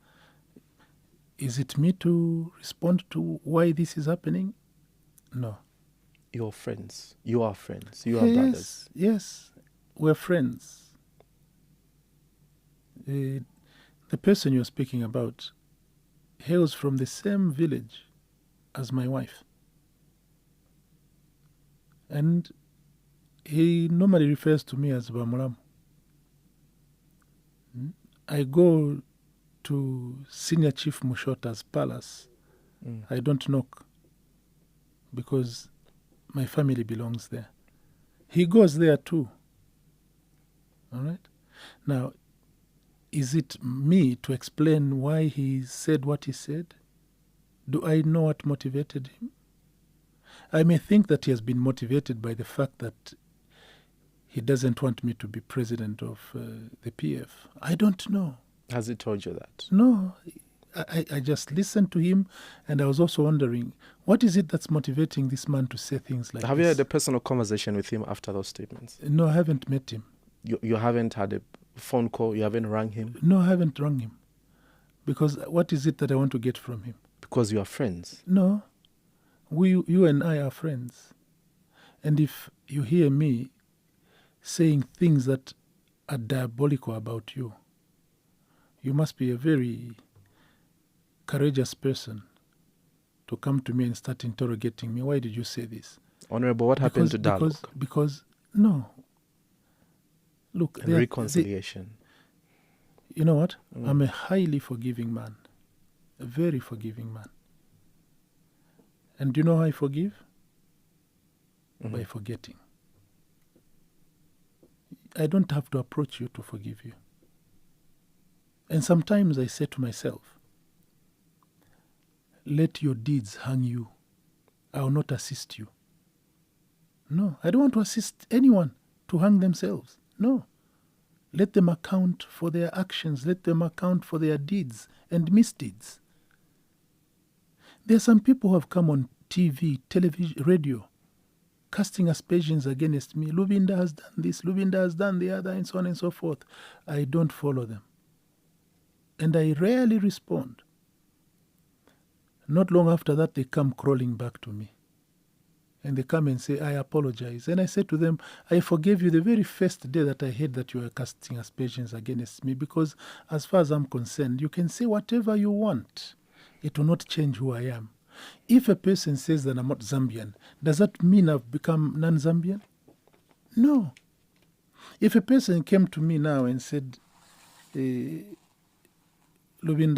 Is it me to respond to why this is happening? No. You're friends. You are friends. You are brothers. Yes, we're friends. The person you're speaking about hails from the same village as my wife. And he normally refers to me as Bamulam. I go to Senior Chief Mushota's palace. I don't knock because my family belongs there. He goes there too. All right? Now, is it me to explain why he said what he said? Do I know what motivated him? I may think that he has been motivated by the fact that he doesn't want me to be president of the PF. I don't know. Has he told you that? No, I just listened to him, and I was also wondering, what is it that's motivating this man to say things like Have this? you had a personal conversation with him after those statements? No, I haven't met him. You haven't had a phone call? You haven't rang him? No, I haven't rung him. Because what is it that I want to get from him? Because you are friends. No, you and I are friends. And if you hear me saying things that are diabolical about you, you must be a very courageous person to come to me and start interrogating me. Why did you say this? Honorable, what happened to dialogue? Because no. Look, and reconciliation. You know what? I'm a highly forgiving man. A very forgiving man. And do you know how I forgive? By forgetting. I don't have to approach you to forgive you. And sometimes I say to myself, let your deeds hang you. I will not assist you. No, I don't want to assist anyone to hang themselves. No. Let them account for their actions. Let them account for their deeds and misdeeds. There are some people who have come on TV, television, radio, casting aspersions against me. Lubinda has done this, Lubinda has done the other, and so on and so forth. I don't follow them. And I rarely respond. Not long after that, they come crawling back to me. And they come and say, I apologize. And I say to them, I forgave you the very first day that I heard that you were casting aspersions against me, because as far as I'm concerned, you can say whatever you want. It will not change who I am. If a person says that I'm not Zambian, does that mean I've become non-Zambian? No. If a person came to me now and said, Lubinda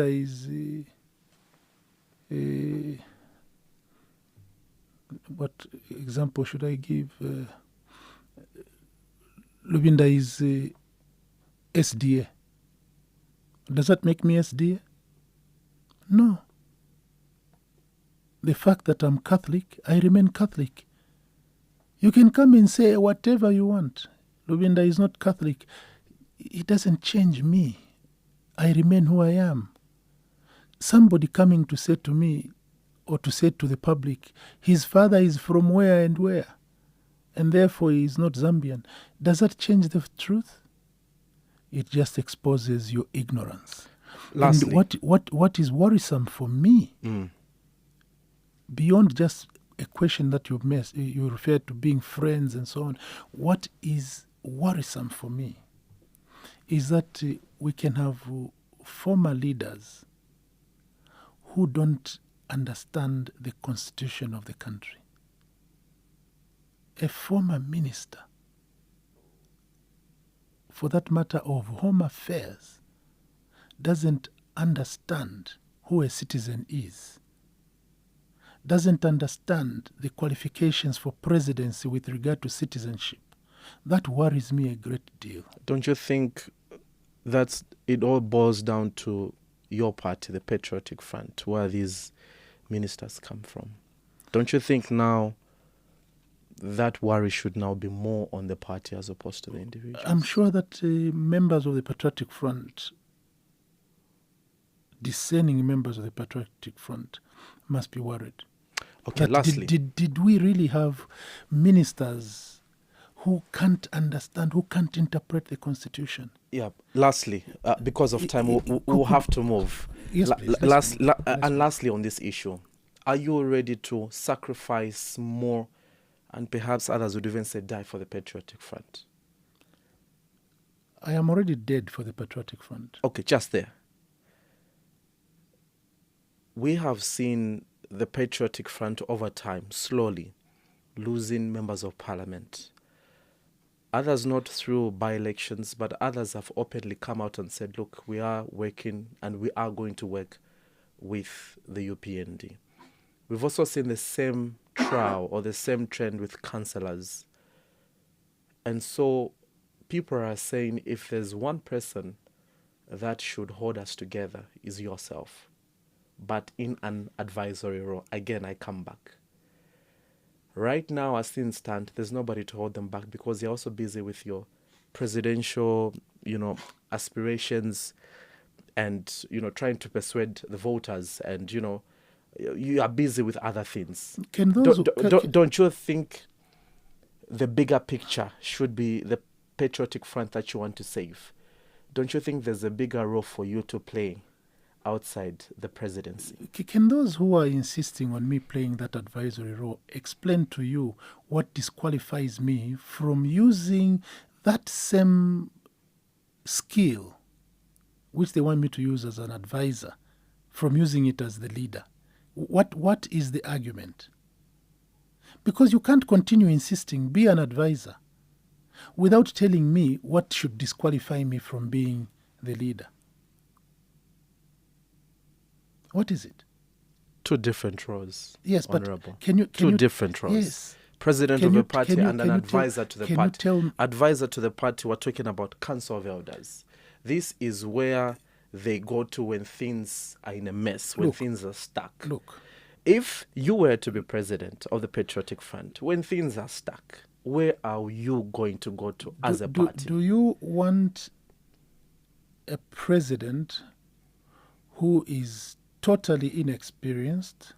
is... what example should I give? Lubinda is SDA. Does that make me SDA? No. The fact that I'm Catholic, I remain Catholic. You can come and say whatever you want. Lubinda is not Catholic. It doesn't change me. I remain who I am. Somebody coming to say to me, or to say to the public, his father is from where and where, and therefore he is not Zambian. Does that change the truth? It just exposes your ignorance. Lastly, and what is worrisome for me, beyond just a question that you referred to being friends and so on, what is worrisome for me is that we can have former leaders who don't understand the constitution of the country. A former minister, for that matter of Home Affairs, doesn't understand who a citizen is, doesn't understand the qualifications for presidency with regard to citizenship. That worries me a great deal. Don't you think that it all boils down to your party, the Patriotic Front, where these ministers come from? Don't you think now that worry should now be more on the party as opposed to the individuals? I'm sure that members of the Patriotic Front, discerning members of the Patriotic Front, must be worried. Okay, lastly. Did we really have ministers who can't understand, who can't interpret the Constitution? Yeah, lastly, because of time, we'll have to move. Yes, please. And lastly on this issue, are you ready to sacrifice more, and perhaps others would even say die for the Patriotic Front? I am already dead for the Patriotic Front. Okay, just there. We have seen the Patriotic Front over time slowly losing members of parliament. Others not through by-elections, but others have openly come out and said, look, we are working and we are going to work with the UPND. We've also seen the same trial or the same trend with councillors. And so people are saying if there's one person that should hold us together is yourself, but in an advisory role. Again, I come back. Right now, as things stand, there's nobody to hold them back because you're also busy with your presidential, aspirations. and, trying to persuade the voters, and, you are busy with other things. Can those Don't you think the bigger picture should be the patriotic front that you want to save? Don't you think there's a bigger role for you to play outside the presidency? Can those who are insisting on me playing that advisory role explain to you what disqualifies me from using that same skill which they want me to use as an advisor, from using it as the leader? What is the argument? Because you can't continue insisting, be an advisor, without telling me what should disqualify me from being the leader. What is it? Two different roles. Yes, Honorable. But two different roles. Yes. President of the party and an advisor to the party. Advisor to the party, we're talking about Council of Elders. This is where they go to when things are in a mess, when things are stuck. Look, if you were to be president of the Patriotic Front, when things are stuck, where are you going to go to as a party? Do you want a president who is totally inexperienced,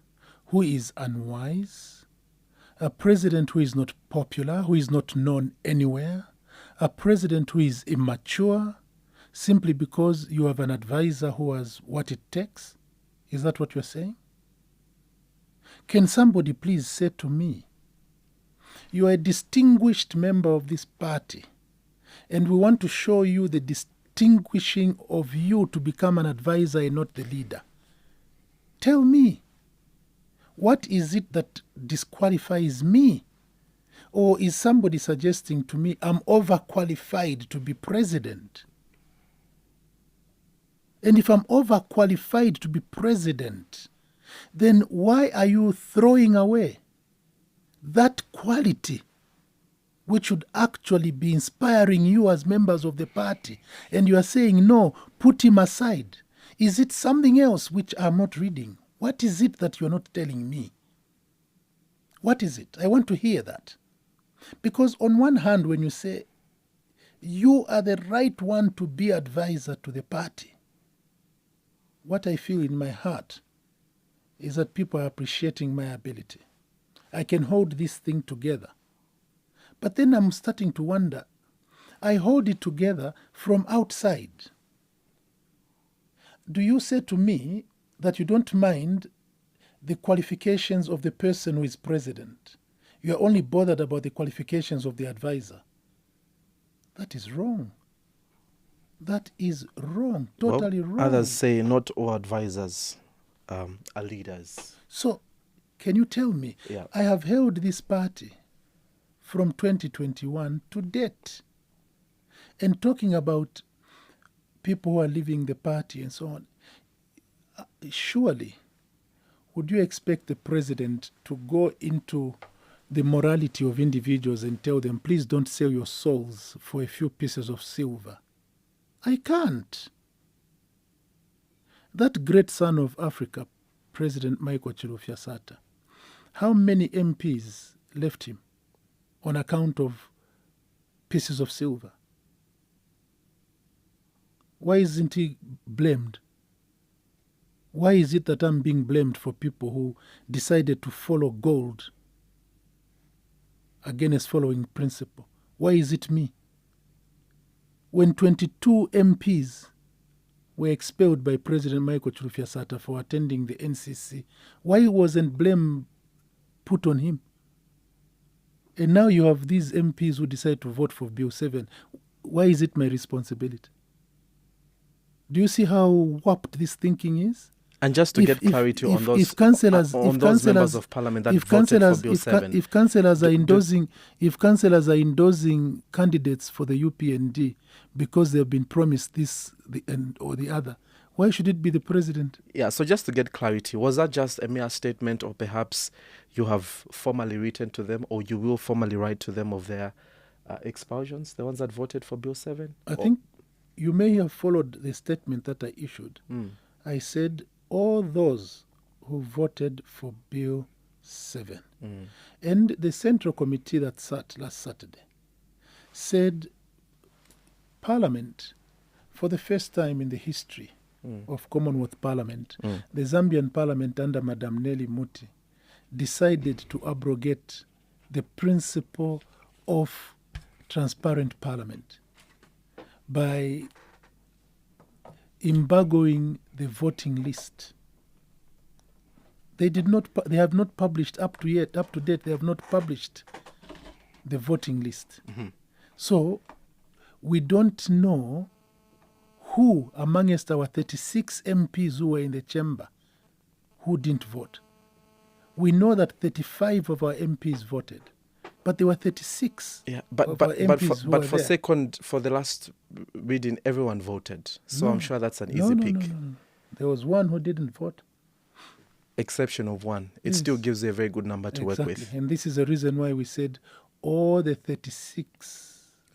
who is unwise, a president who is not popular, who is not known anywhere, a president who is immature, simply because you have an advisor who has what it takes? Is that what you're saying? Can somebody please say to me, you are a distinguished member of this party, and we want to show you the distinguishing of you to become an advisor and not the leader. Tell me, what is it that disqualifies me? Or is somebody suggesting to me I'm overqualified to be president? And if I'm overqualified to be president, then why are you throwing away that quality which should actually be inspiring you as members of the party? And you are saying, no, put him aside. Is it something else which I'm not reading? What is it that you're not telling me? What is it? I want to hear that. Because on one hand, when you say, you are the right one to be advisor to the party, what I feel in my heart is that people are appreciating my ability. I can hold this thing together. But then I'm starting to wonder, I hold it together from outside. Do you say to me that you don't mind the qualifications of the person who is president? You are only bothered about the qualifications of the advisor. That is wrong. That is wrong, totally wrong. Others say not all advisors are leaders. So, can you tell me, I have held this party from 2021 to date, and talking about people who are leaving the party and so on, surely would you expect the president to go into the morality of individuals and tell them, please don't sell your souls for a few pieces of silver? I can't. That great son of Africa, President Michael Chilufya Sata, how many MPs left him on account of pieces of silver? Why isn't he blamed? Why is it that I'm being blamed for people who decided to follow gold against following principle? Why is it me? When 22 MPs were expelled by President Michael Chilufya Sata for attending the NCC, why wasn't blame put on him? And now you have these MPs who decide to vote for Bill 7. Why is it my responsibility? Do you see how warped this thinking is? And just to get clarity on those members of parliament that voted for Bill 7. If councillors are endorsing candidates for the UPND because they've been promised this or the other, why should it be the president? Yeah, so just to get clarity, was that just a mere statement, or perhaps you have formally written to them, or you will formally write to them of their expulsions, the ones that voted for Bill 7? I think you may have followed the statement that I issued. I said, all those who voted for Bill 7. And the Central Committee that sat last Saturday said Parliament, for the first time in the history of Commonwealth Parliament, the Zambian Parliament under Madam Nelly Muti decided to abrogate the principle of transparent parliament by embargoing the voting list. They have not published up to date, they have not published the voting list. So we don't know who amongst our 36 MPs who were in the chamber who didn't vote. We know that 35 of our MPs voted, but there were 36 but for the last reading, everyone voted. So I'm sure that's an easy pick. No. There was one who didn't vote. Exception of one. It still gives you a very good number to work with. And this is the reason why we said all the 36.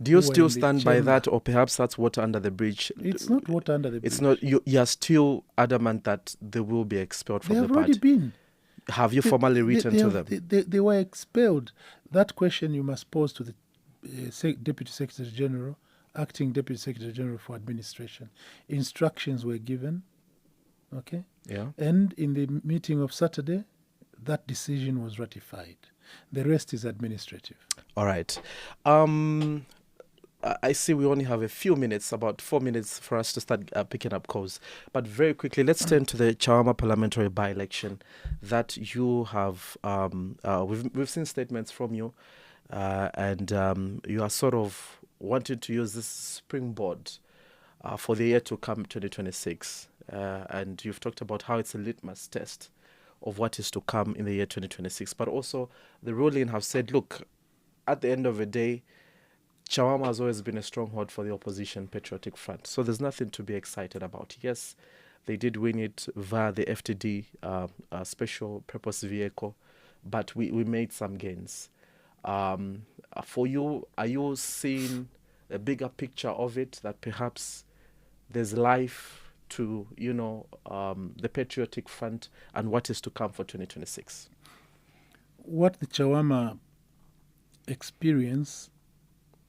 Do you still stand by that, or perhaps that's water under the bridge? It's not water under the bridge. It's not. You're still adamant that they will be expelled from the party. They have already been. Have you formally written to them? They were expelled. That question you must pose to the Deputy Secretary General, Acting Deputy Secretary General for Administration. Instructions were given, okay? Yeah. And in the meeting of Saturday, that decision was ratified. The rest is administrative. All right. I see we only have a few minutes, about 4 minutes for us to start picking up calls. But very quickly, let's turn to the Chawama parliamentary by-election that you have. We've seen statements from you, and you are sort of wanting to use this springboard for the year to come, 2026. And you've talked about how it's a litmus test of what is to come in the year 2026. But also, the ruling have said, look, at the end of the day, Chawama has always been a stronghold for the opposition Patriotic Front. So there's nothing to be excited about. Yes, they did win it via the FTD special purpose vehicle, but we made some gains. For you, are you seeing a bigger picture of it, that perhaps there's life to, the Patriotic Front and what is to come for 2026? What the Chawama experience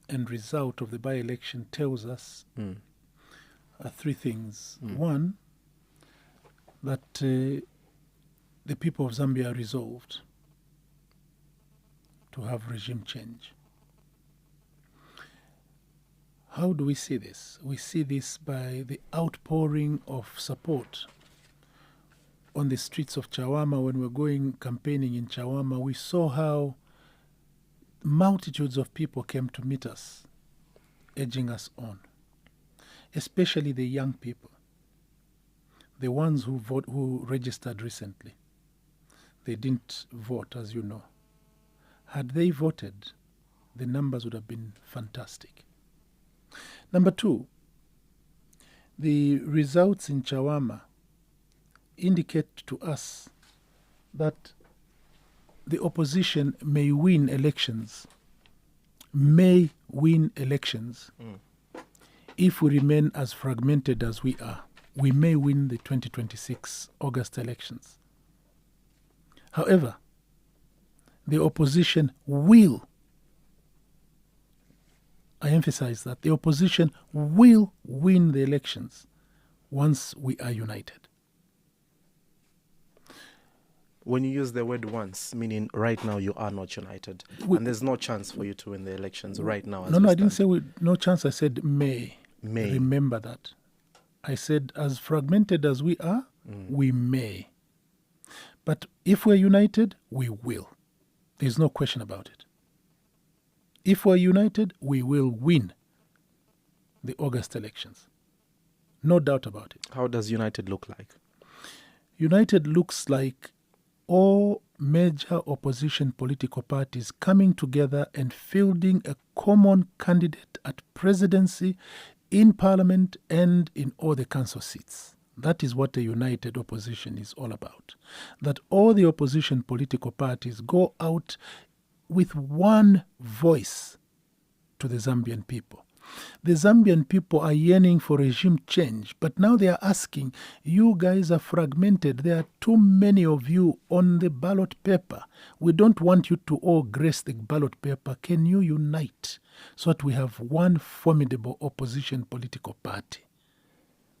and result of the by-election tells us are three things. One, that the people of Zambia are resolved to have regime change. How do we see this? We see this by the outpouring of support on the streets of Chawama. When we're going campaigning in Chawama, we saw how multitudes of people came to meet us, urging us on, especially the young people, the ones who registered recently. They didn't vote, as you know. Had they voted, the numbers would have been fantastic. Number two, the results in Chawama indicate to us that the opposition may win elections, if we remain as fragmented as we are. We may win the 2026 August elections. However, the opposition will, I emphasize that, the opposition will win the elections once we are united. When you use the word once, meaning right now you are not united, and there's no chance for you to win the elections right now. No, I didn't say no chance. I said may. Remember that. I said as fragmented as we are, we may. But if we're united, we will. There's no question about it. If we're united, we will win the August elections. No doubt about it. How does united look like? United looks like all major opposition political parties coming together and fielding a common candidate at presidency, in parliament, and in all the council seats. That is what a united opposition is all about. That all the opposition political parties go out with one voice to the Zambian people. The Zambian people are yearning for regime change, but now they are asking, you guys are fragmented. There are too many of you on the ballot paper. We don't want you to all grace the ballot paper. Can you unite so that we have one formidable opposition political party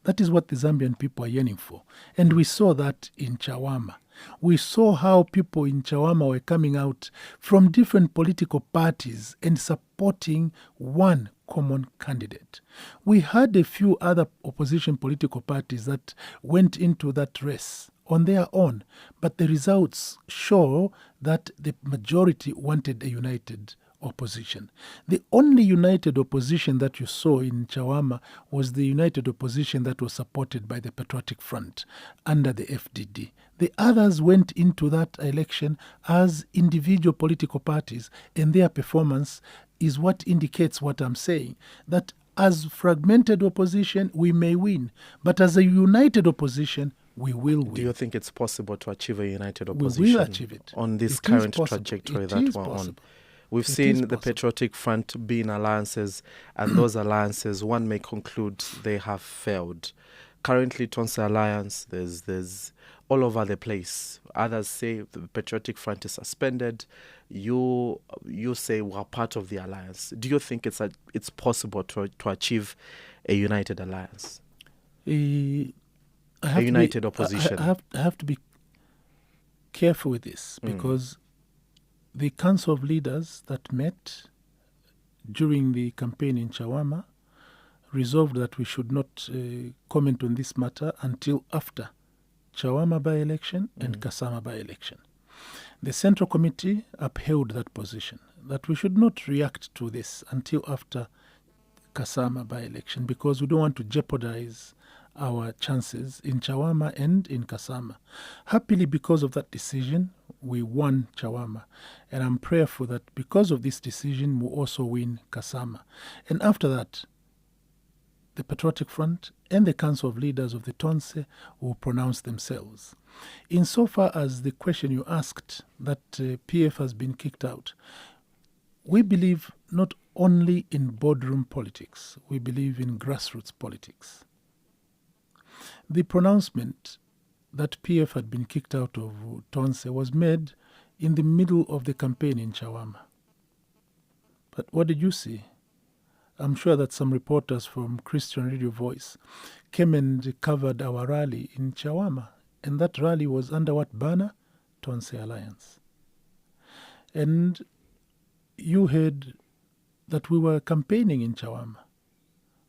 That is what the Zambian people are yearning for. And we saw that in Chawama. We saw how people in Chawama were coming out from different political parties and supporting one common candidate. We had a few other opposition political parties that went into that race on their own, but the results show that the majority wanted a united opposition. The only united opposition that you saw in Chawama was the united opposition that was supported by the Patriotic Front under the FDD. The others went into that election as individual political parties, and their performance is what indicates what I'm saying, that as fragmented opposition, we may win, but as a united opposition, we will win. Do you think it's possible to achieve a united opposition We will achieve it. on this It is current possible. trajectory It that is we're on? possible. We've It is seen the possible. Patriotic Front be in alliances, and those alliances, one may conclude they have failed. Currently, Tonse Alliance, there's all over the place. Others say the Patriotic Front is suspended. You say we're part of the alliance. Do you think it's possible to achieve a united alliance? A united opposition? I have to be careful with this, because the Council of Leaders that met during the campaign in Chawama resolved that we should not comment on this matter until after Chawama by-election and Kasama by-election. The Central Committee upheld that position, that we should not react to this until after Kasama by-election, because we don't want to jeopardize our chances in Chawama and in Kasama. Happily, because of that decision, we won Chawama. And I'm prayerful that because of this decision, we'll also win Kasama. And after that, the Patriotic Front and the Council of Leaders of the Tonse will pronounce themselves. Insofar as the question you asked, that PF has been kicked out, we believe not only in boardroom politics, we believe in grassroots politics. The pronouncement that PF had been kicked out of Tonse was made in the middle of the campaign in Chawama. But what did you see? I'm sure that some reporters from Christian Radio Voice came and covered our rally in Chawama, and that rally was under what banner? Tonse Alliance. And you heard that we were campaigning in Chawama.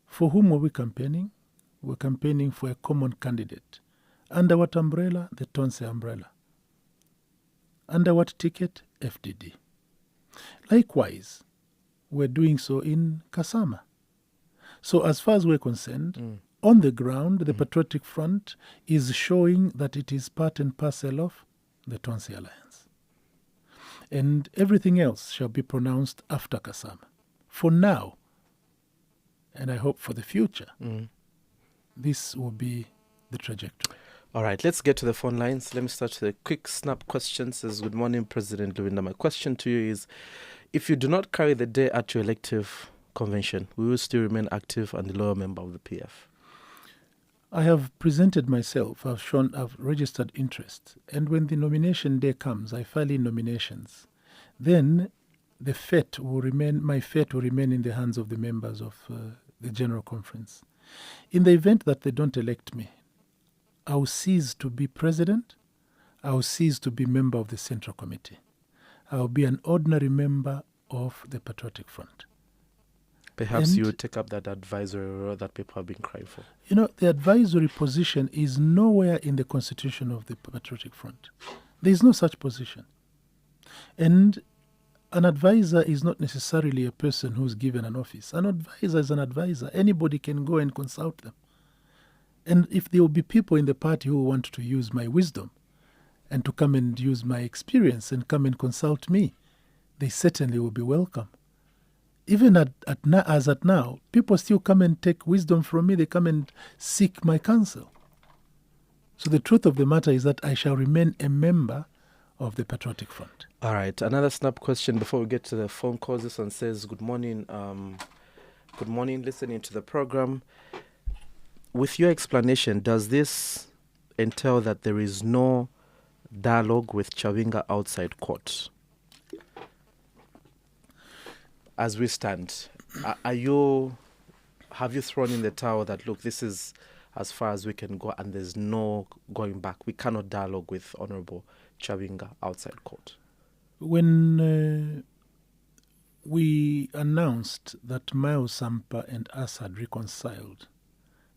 For whom were we campaigning? We were campaigning for a common candidate. Under what umbrella? The Tonse umbrella. Under what ticket? FDD. Likewise, we're doing so in Kasama. So as far as we're concerned, on the ground, the Patriotic Front is showing that it is part and parcel of the Tonse Alliance. And everything else shall be pronounced after Kasama. For now, and I hope for the future, this will be the trajectory. All right, let's get to the phone lines. Let me start with a quick snap question. Says, good morning, President Lubinda. My question to you is, if you do not carry the day at your elective convention, we will still remain active and a loyal member of the PF. I have presented myself. I've registered interest. And when the nomination day comes, I file in nominations. Then my fate will remain in the hands of the members of the General Conference. In the event that they don't elect me, I will cease to be president. I will cease to be member of the Central Committee. I will be an ordinary member of the Patriotic Front. Perhaps you would take up that advisory role that people have been crying for. You know, the advisory position is nowhere in the constitution of the Patriotic Front. There is no such position. And an advisor is not necessarily a person who's given an office. An advisor is an advisor. Anybody can go and consult them. And if there will be people in the party who want to use my wisdom and to come and use my experience and come and consult me, they certainly will be welcome. Even as at now, people still come and take wisdom from me. They come and seek my counsel. So the truth of the matter is that I shall remain a member of the Patriotic Front. All right, another snap question before we get to the phone calls. This one says, good morning, listening to the program. With your explanation, does this entail that there is no dialogue with Chawinga outside court? As we stand, have you thrown in the towel that, look, this is as far as we can go, and there's no going back. We cannot dialogue with Honorable Chabinga outside court. When we announced that Miles Sampa and us had reconciled,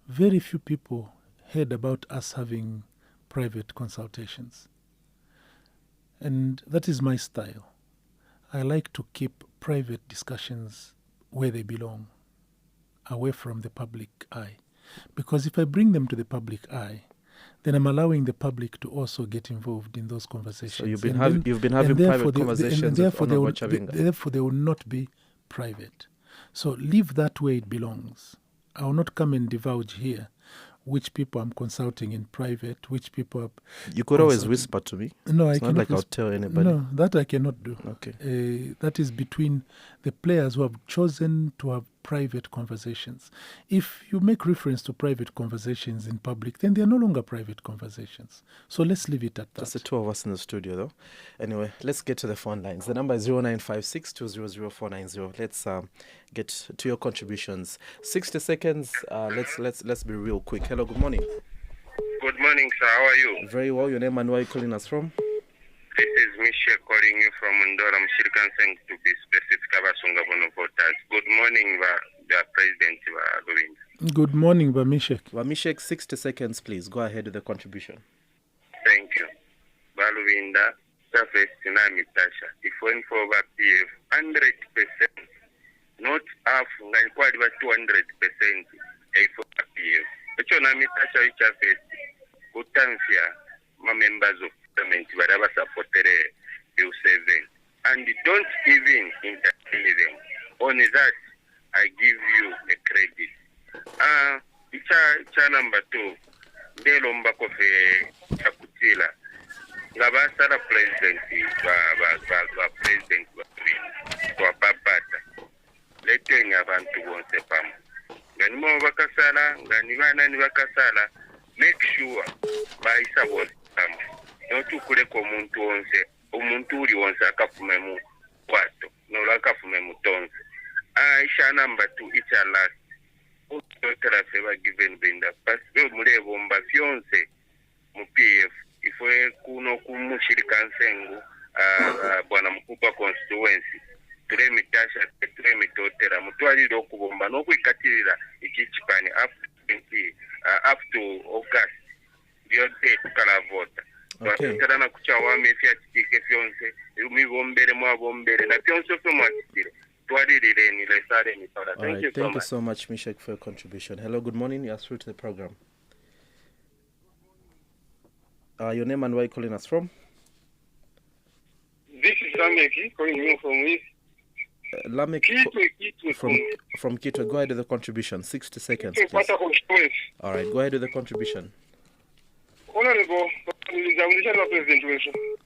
very few people heard about us having private consultations. And that is my style. I like to keep private discussions where they belong, away from the public eye. Because if I bring them to the public eye, then I'm allowing the public to also get involved in those conversations. So you've been having private conversations with Honorable Chabinga. Therefore, they will not be private. So leave that where it belongs. I will not come and divulge here which people I'm consulting in private, which people are... You could always whisper to me. No, it's not like I'll tell anybody. No, that I cannot do. Okay. That is between the players who have chosen to have private conversations. If you make reference to private conversations in public, then they are no longer private conversations. So let's leave it at that. Just the two of us in the studio, though. Anyway, let's get to the phone lines. The number is 0956 200 490. Let's get to your contributions. 60 seconds. Let's be real quick. Hello, good morning. Good morning, sir. How are you? Very well. Your name and where are you calling us from? This is Michelle calling you from Ndora, Mshirikansen, to be specific, Abasungabono voters. Good morning, the President Lubinda. Good morning, Vamishek. Vamishek, 60 seconds, please. Go ahead with the contribution. Thank you. Lubinda, surface tsunami Tasha. If when for PF, 100%, not half, and quite 200%, for PF. The tsunami Tasha, which are faced, good times here, my members of whatever supported Bill 7, and don't even entertain them. Only that, I give you a credit. Cha number 2, de lomba kofe chakutila. Ngabasara president president wa papata. Letting abantu bonse pam. Ngani mo bakasala, ngani bana ni bakasala. Make sure by support pam. Notukuleka omuntu uli wonse akafume mu kwato nolakafume mu tonse. Isha number 2, it's a last. Utotera feva Given Lubinda. Paswe mulebo mba fyonse mu PF. Ifwe kuno kumushirikansengu bwana mkubwa constituency. Ture mitasha, ture mitotera. Mutualile okubomba nokwikatirira ikichipani up to August. Yote tukala vota. Okay. Thank you so much, Mishek, for your contribution. Hello, good morning. You are through to the program. Your name and where are you calling us from? This is Lameki calling you from Lamek from Kitwe. Go ahead with the contribution. 60 seconds, please. All right, go ahead with the contribution. Honorable President,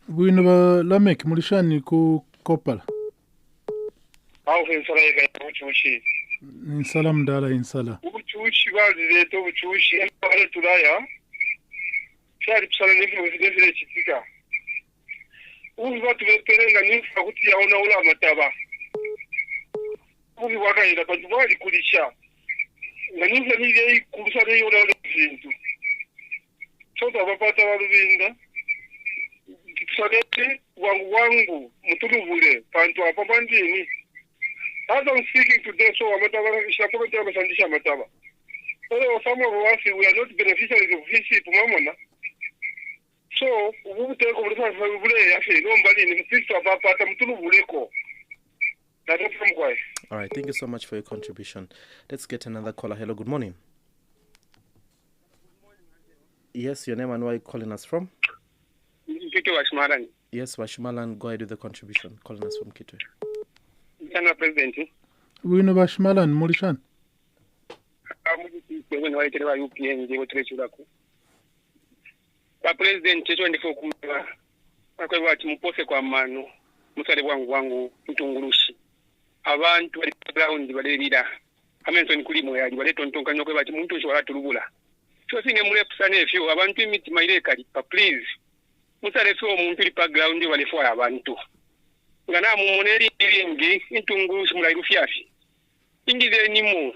Bwino Lamek mulishani ku Kopala. Insala mdala insala. Ubuchushi bazileto ubuchushi mpale tulaya. Cyari pisana n'ibyo bizigeze kitika. Ubu batubeterenga nifa kuti yaona ula mataba. Ubu wakaira bantu bali kulisha. Nganiza nile kurusa leo na bintu. Soda bapata Lubinda. Kisagete wangu mutulubule pantu apa bandini. As I'm speaking today, so Amataba is a program of Sandisha Mataba. So some of us we are not beneficiaries of this Mamona. So we will take over the actually nobody in the system of Patamutuleko. That's from All right, thank you so much for your contribution. Let's get another caller. Hello, good morning. Yes, your name and where are you calling us from? Kitwe Washmalan. Yes, Washmalan, go ahead with the contribution. Calling us from Kitwe. President. We know Washmalan, Murishan. President 24 kumba akwati mupose kwa mano musale wangu mtungurushi abantu bali ground balirira amenzo nikulimo yali baleto ntonkanyo kwe bati muntu shwala tulubula so singe mulepusane efyo abantu imitima irekali please musale fyo omuntu li background balefo abantu ngana mumoneri iringi intungurushi mulairu fyafi ingize nimo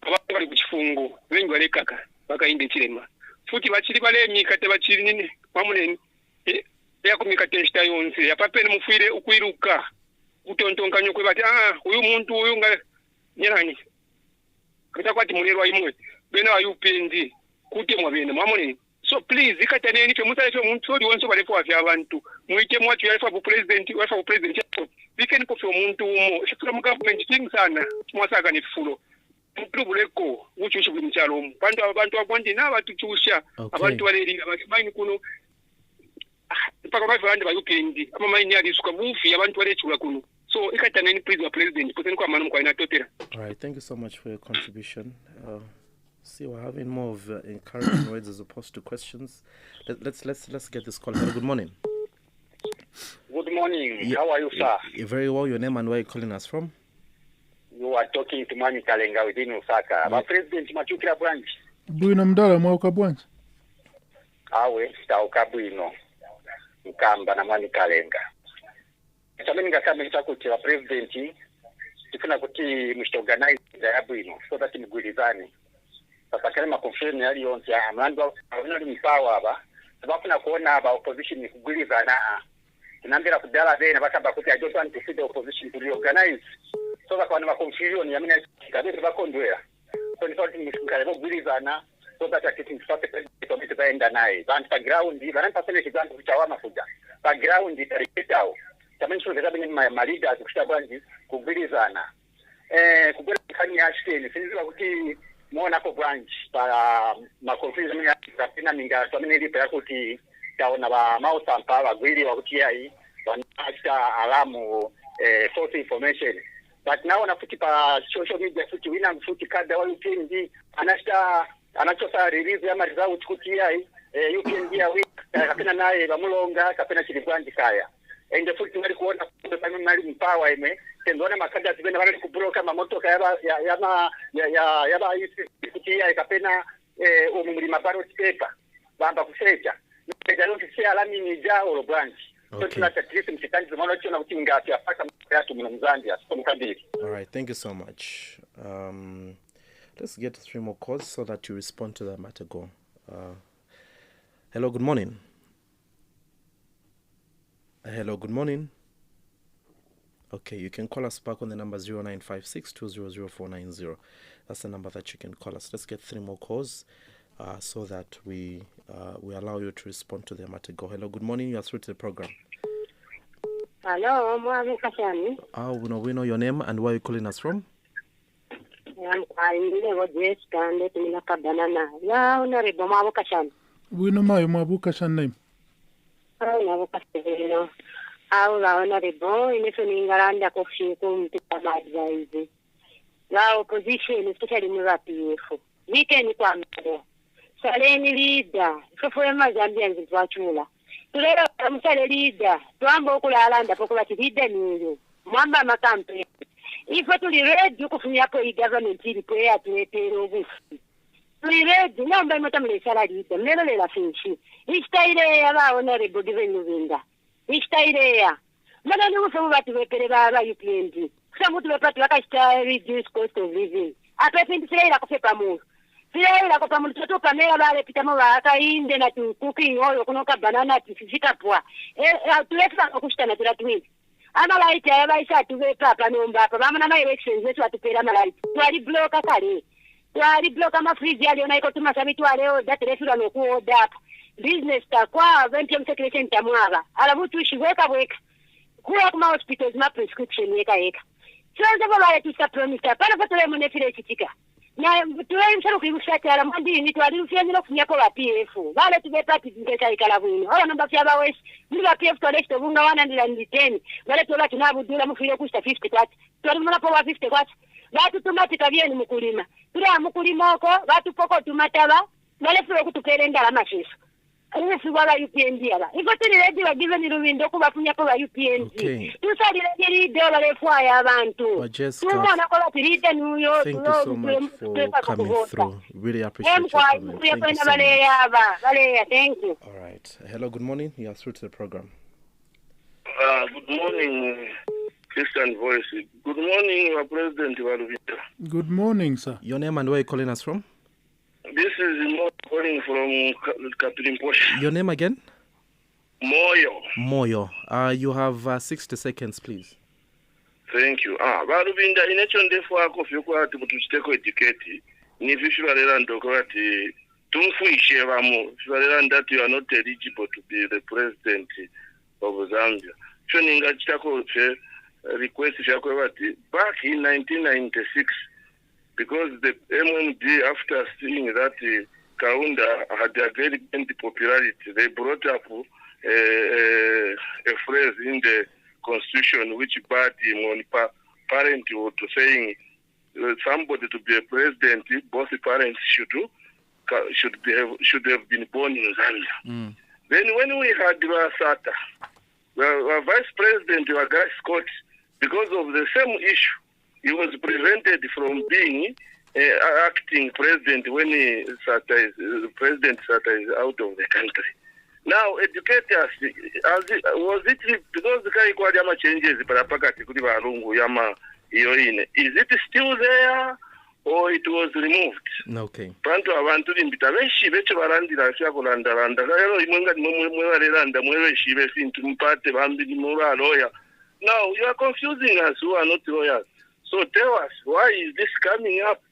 abantu bali kuchifungo bengi balekaka bakainde chilema futi bachili balemi kate bachili nini pamunene yakumika testa yonse yapapene mufire ukwiruka utontonkanyo kwe bati uyu muntu uyu nga nyerani kata kwati mulero imwe bena ayupendi kutemwa bene mwamune so please ikataneni fe musale fe muntu oli wonso bale kwa abantu mwike mwatu ya for president weekend ko fe muntu umo shikura mu government thing sana mwasaka ni fulo ntubuleko uchushi buli mchalo abantu akwandi na batuchusha abantu baleri abamayini kuno paka bavandi bayupendi ama mayini ali suka bufi abantu balechula kuno so ikataneni please president poteni kwa manu kwa ina totera. All right, thank you so much for your contribution. See, we're having more of encouraging words as opposed to questions. Let's get this call. Hello, good morning. Good morning. How are you, sir? You're very well. Your name and where are you calling us from? You are talking to Mani Kalenga within Osaka. My president Machukira branch. Buino mdala mwauka branch. Awe, stauka buino. Mkamba na Mani Kalenga. Chameni ngakame nitakuchira president. Tifuna kuti mshtoganize ya buino. So that mgulizani. Sasa kama confusion yali yonse amandwa abana mpawa aba sabafuna kuona aba opposition kugulizana tunambira kudala bene bakaba kuti I don't want to see the opposition to reorganize so that when confusion yamina kabisa bakondwera so ni sort of kugulizana so that I can start the baenda naye bantu background bananta sele kigantu kuchawama fuja background itarikitao tamani sio kaza bini ma leaders kushtabandi kugulizana kugulizana ashkeni sinziwa kuti mona ko branch para makonfusion mina kapina minga twamene lipa kuti taona ba mausampa bagwiri wakuti ai wanasta alamu false information but now na futi pa social media futi wina futi kada wa UPND anachosa release ya result kuti ai UPND ya week kapina naye bamulonga kapina chilibwandi kaya and the futi ngari kuona kwa mali mpawa ime tendona makada zibena bali kubroka mamoto kaya ya isi kuti ya kapena umulima baro paper bamba kusecha ndio kisi alami ni jao branch so tunatakisi msikanzi mwana chona kuti ngati afaka yatu mnamzandi asikomkabili. All right, thank you so much. Let's get 3 more calls so that you respond to them at a go. Hello, good morning. Hello, good morning. Okay, you can call us back on the number 0956-200-490. That's the number that you can call us. Let's get 3 more calls so that we allow you to respond to them at a go. Hello, good morning. You are through to the program. Hello, Mwabu Kashani. We know your name and where you're calling us from. I'm calling you to banana. Yeah, Honorable Mwabu Kashani. We know my Mwabu Kashan name. Mwabu Kashani. Honorable, in the Ningaranda Kofi, to advise. La opposition, especially in PF. We can come there. Saleni leader, for Zambians is Wachula. Today, I'm a leader. Tuambo Kulanda, Pokulati leader, Mamba Makampe. If I to read, you could be government in prayer to a tail of whiskey. To read, the number of salary, the never let us finish. Each day, Honorable Given Lubinda. Each day, Mother knew some what to repay you plenty. Some would report like I start reduce cost of living. I prefer to say like a paper move. Sila la kwa mtoto kamera bale pitamora kainde na cooking oil kunoka banana tifika poa tuleta kushitana tulatwi ama light ya baisha tuwe papa nomba papa mama na elections zetu atupera light twali block kale twali block ama freeze yale na iko tumasabi twale that refura no ku order business ta kwa venture secretary tamwaba alabu tushweka weka kuwa kuma hospitals ma prescription yeka tuanze bale tusapromisa pana patole monefile chitika na tuwe kuibushatara mwandi ni twali ufyanyira kunyako ba PF bale tube party ngesa ikala bwino ola namba fyaba wes ndi ba PF twale bunga 110 bale tola tunabudula mufire kusta 50 kwati twali mwana po 50 kwati batu tumatika byeni mukulima tula mukulima oko batu poko tumataba bale furo kutupere ndala mashifu If wala UPND aba iko tuli ready wa Given Lubinda kubafunya ko ba UPND tusali ready dola lefwa ya abantu tumona ko ba tirite nuyo. Thank you so much for coming through. Really appreciate your comment. Thank you so much. Thank you. All right. Hello, good morning. You are through to the program. Good morning, Christian Voice. Good morning, President Lubinda. Good morning, sir. Your name and where are you calling us from? This is calling from Kapilimposh. Your name again? Moyo. Moyo. You have 60 seconds, please. Thank you. Lubinda, inacho ndefu wako fyukwa ati mutuchiteko etiketi. Nifi shivalera ndoko ati tumfuishe vamu. Shivalera that you are not eligible to be the president of Zambia. So ninga chitako request shakwe ati back in 1996, because the MMD, after seeing that Kaunda had a very great popularity, they brought up a phrase in the constitution which barred him on parenthood, saying somebody to be a president, both parents should have been born in Zambia. Then when we had Sata, the vice president Wagai Scott, because of the same issue, he was prevented from being acting president when President Sata is out of the country. Now, educators, was it because the guy yama changes parapakati kuli barungu yama yoine? Is it still there or it was removed? Okay. Panto abantu limbita beshi beche barandira sya kulandaranda. Lero imwenga mwewarelanda mweweshi befintu mpate bambi mwa lawyer. Now you are confusing us who are not lawyers. So tell us, why is this coming up?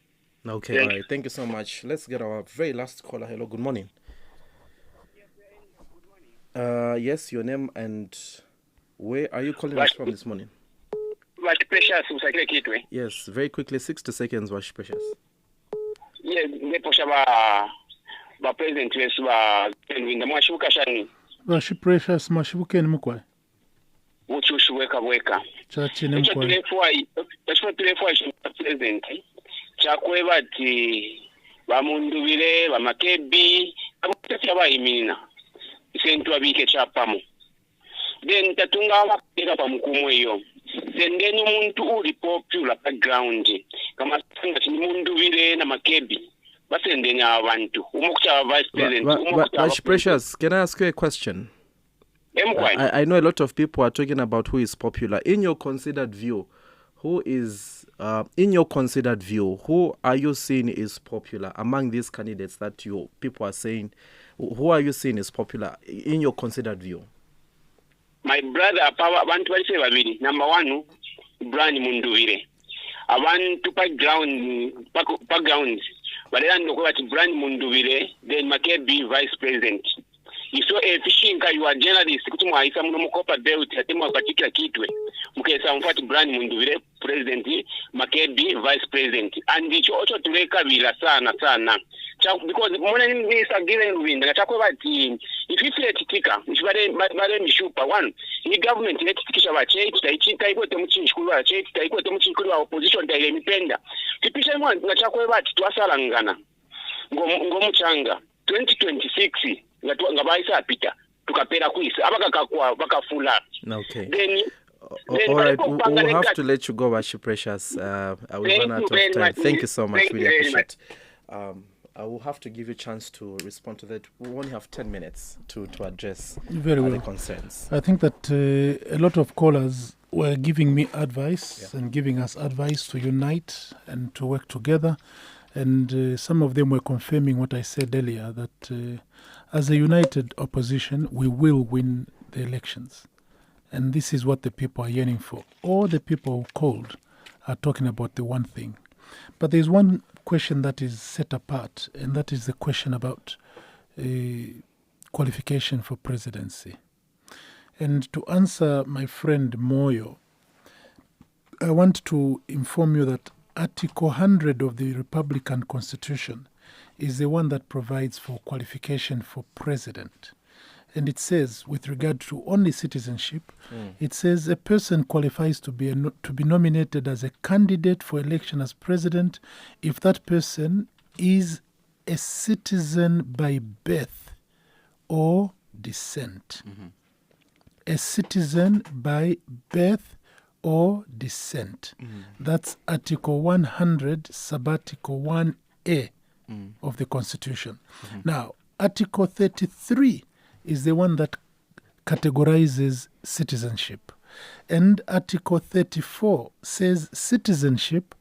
Okay, all right. Thank you so much. Let's get our very last caller. Hello, good morning. Yes, your name and where are you calling us from this morning? What precious usakile kitwe? Yes, very quickly, 60 seconds, Wash Precious. Yes, neposha ba president wesu ba Lubinda mwashuka shani. Wash Precious mashibuke ni mukwa. Uchushu weka. Chachi ni mukwa. Tulefua president. Chakwe bati bamundubire bamakebi abutati abayimina. Sentu abike chapamo. Then tatunga wakeka pa mkumu hiyo. Sendeni umuntu uri popular background. Kama sanga chini mundu vile na makebi. Basendeni abantu. Umukucha vice president. Wash Precious, can I ask you a question? I know a lot of people are talking about who is popular. In your considered view, who are you seeing is popular among these candidates that people are saying? Who are you seeing is popular in your considered view? My brother, abantu balise babiri. Number one, Brian Munduvire. Abantu background. Balera ndoko bati Brian Munduvire, then Makebi vice president. Iso efishinka you are journalist kuti mwaisa muno mukopa belt atemwa katika kitwe. Mukesa mfati Brian Munduvire president, Makebi vice president. And icho ocho tuleka bila sana. Because mwana ni Given Lubinda chakwe bati if you feel titika bare mishupa one ni government yetikisha bache tutaichita ikote muchinshikuru bache ikote muchinshikuru wa opposition ndaile mipenda kipisha mwana chakwe bati twasalangana ngo muchanga 2026 ngabaisa apita tukapera kuisa abakakakwa bakafula. Okay. Then all right, we'll have to let you go, Wash Precious. We've run out of time. Thank you so much. Really appreciate it. I will have to give you a chance to respond to that. We only have 10 minutes to address the concerns. I think that a lot of callers were giving me advice and giving us advice to unite and to work together. And some of them were confirming what I said earlier, that as a united opposition, we will win the elections. And this is what the people are yearning for. All the people who called are talking about the one thing. But there's one question that is set apart, and that is the question about qualification for presidency. And to answer my friend Moyo, I want to inform you that Article 100 of the Republican Constitution is the one that provides for qualification for president. And it says, with regard to only citizenship, it says a person qualifies to be nominated as a candidate for election as president if that person is a citizen by birth or descent. A citizen by birth or descent. That's Article 100, Subarticle 1A of the Constitution. Now, Article 33 is the one that categorizes citizenship. And Article 34 says citizenship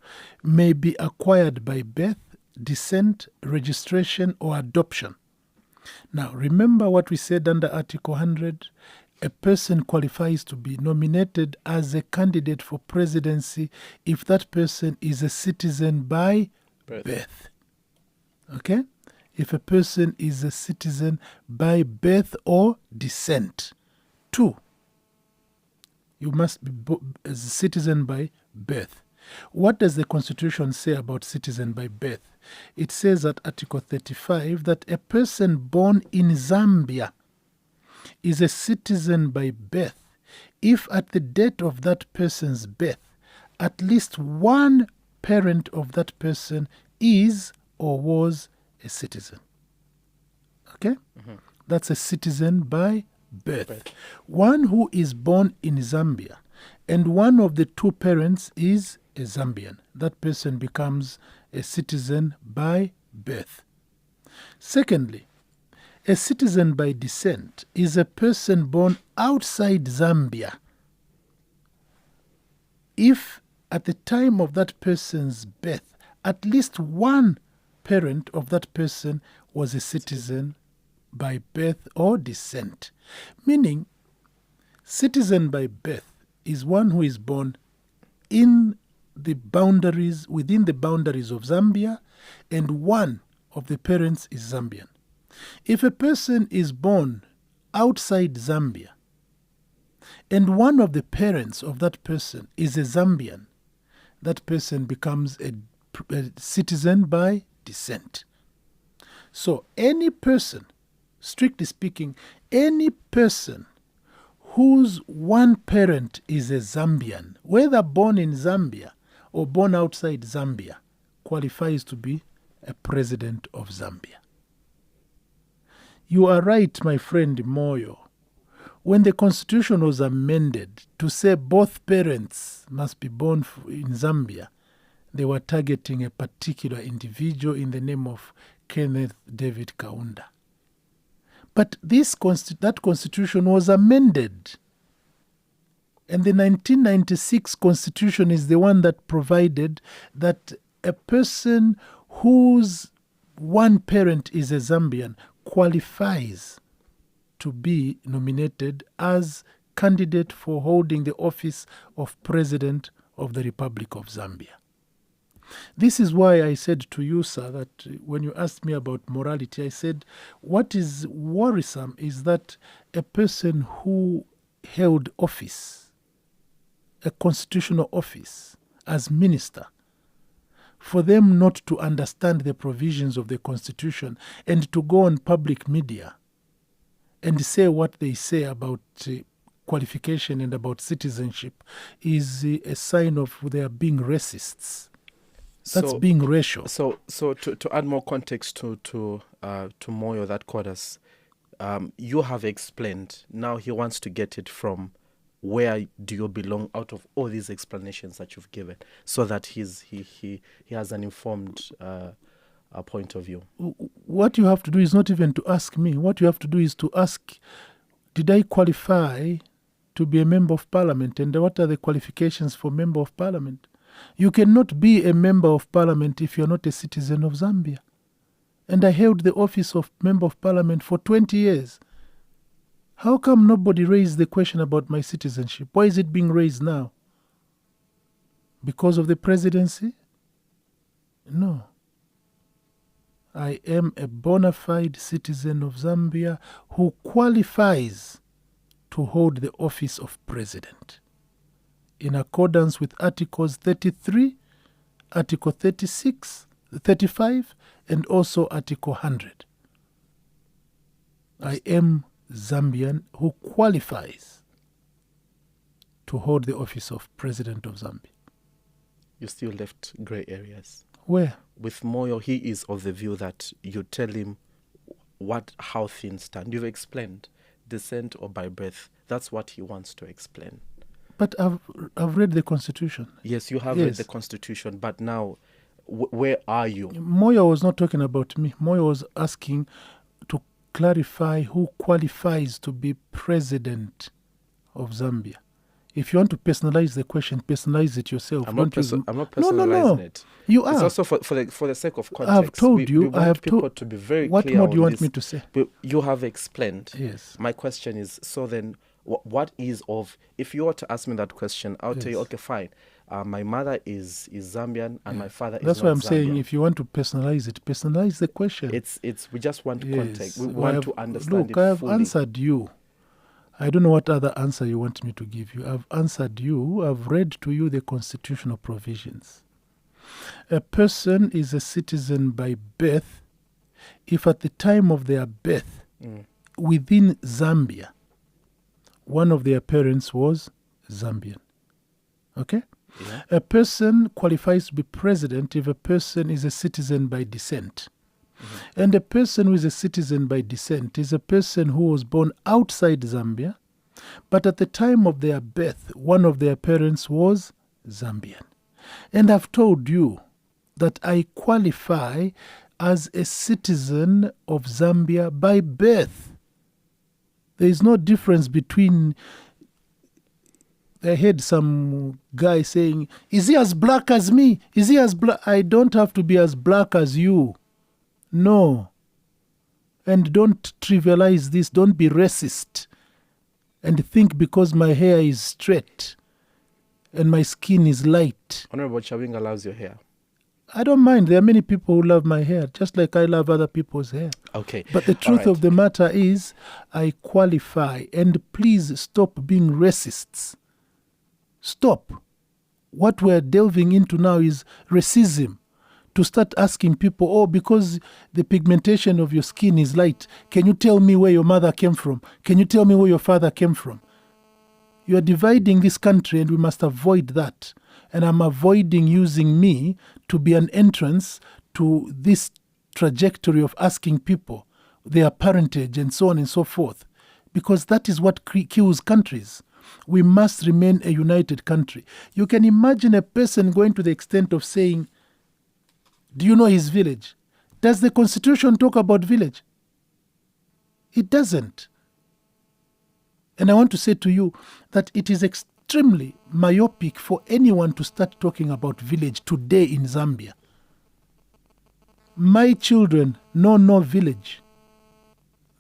may be acquired by birth, descent, registration, or adoption. Now, remember what we said under Article 100? A person qualifies to be nominated as a candidate for presidency if that person is a citizen by birth. Okay? If a person is a citizen by birth or descent. 2, you must be a citizen by birth. What does the Constitution say about citizen by birth? It says at Article 35 that a person born in Zambia is a citizen by birth if at the date of that person's birth, at least one parent of that person is or was a citizen. Okay? That's a citizen by birth. One who is born in Zambia and one of the two parents is a Zambian. That person becomes a citizen by birth. Secondly, a citizen by descent is a person born outside Zambia if at the time of that person's birth, at least one parent of that person was a citizen by birth or descent. Meaning, citizen by birth is one who is born within the boundaries of Zambia, and one of the parents is Zambian. If a person is born outside Zambia, and one of the parents of that person is a Zambian, that person becomes a citizen by descent. So any person, strictly speaking, any person whose one parent is a Zambian, whether born in Zambia or born outside Zambia, qualifies to be a president of Zambia. You are right, my friend Moyo. When the Constitution was amended to say both parents must be born in Zambia, they were targeting a particular individual in the name of Kenneth David Kaunda. But that Constitution was amended. And the 1996 Constitution is the one that provided that a person whose one parent is a Zambian qualifies to be nominated as candidate for holding the office of President of the Republic of Zambia. This is why I said to you, sir, that when you asked me about morality, I said what is worrisome is that a person who held office, a constitutional office, as minister, for them not to understand the provisions of the Constitution and to go on public media and say what they say about qualification and about citizenship is a sign of their being racists. That's being racial. So to add more context to Moyo that called us, you have explained. Now he wants to get it from where do you belong out of all these explanations that you've given, so that he has an informed point of view. What you have to do is not even to ask me. What you have to do is to ask, did I qualify to be a member of parliament, and what are the qualifications for member of parliament? You cannot be a member of parliament if you're not a citizen of Zambia. And I held the office of member of parliament for 20 years. How come nobody raised the question about my citizenship? Why is it being raised now? Because of the presidency? No. I am a bona fide citizen of Zambia who qualifies to hold the office of president, in accordance with Articles 33, Article 36, 35, and also Article 100. I am Zambian who qualifies to hold the office of President of Zambia. You still left grey areas. Where? With Moyo, he is of the view that you tell him how things stand. You've explained descent or by birth. That's what he wants to explain. But I've read the Constitution. Yes, you have read the Constitution, but now where are you? Moyo was not talking about me. Moyo was asking to clarify who qualifies to be president of Zambia. If you want to personalize the question, personalize it yourself. I'm not personalizing no. it. You are. It's also for the sake of context. I've told you. We want people to be very what clear. What more do you want this. me to say? But you have explained. Yes. My question is, so then, what is of? If you were to ask me that question, I'll tell you, okay, fine. My mother is Zambian and my father is not Zambian. That's why I'm saying, if you want to personalize it, personalize the question. It's we just want context. We want to understand. Look, I have answered you. I don't know what other answer you want me to give you. I've answered you. I've read to you the constitutional provisions. A person is a citizen by birth if at the time of their birth, within Zambia, one of their parents was Zambian. Okay? Yeah. A person qualifies to be president if a person is a citizen by descent. And a person who is a citizen by descent is a person who was born outside Zambia, but at the time of their birth, one of their parents was Zambian. And I've told you that I qualify as a citizen of Zambia by birth. There is no difference between... I heard some guy saying, is he as black as me? Is he as black? I don't have to be as black as you. No. And don't trivialize this. Don't be racist. And think because my hair is straight and my skin is light. Honorable Chawinga loves your hair. I don't mind. There are many people who love my hair, just like I love other people's hair. Okay. But the truth of the matter is, I qualify. And please stop being racists. Stop. What we're delving into now is racism. To start asking people, oh, because the pigmentation of your skin is light, can you tell me where your mother came from? Can you tell me where your father came from? You are dividing this country and we must avoid that. And I'm avoiding using me to be an entrance to this trajectory of asking people their parentage and so on and so forth. Because that is what kills countries. We must remain a united country. You can imagine a person going to the extent of saying, do you know his village? Does the Constitution talk about village? It doesn't. And I want to say to you that it is extremely myopic for anyone to start talking about village today in Zambia. My children know no village.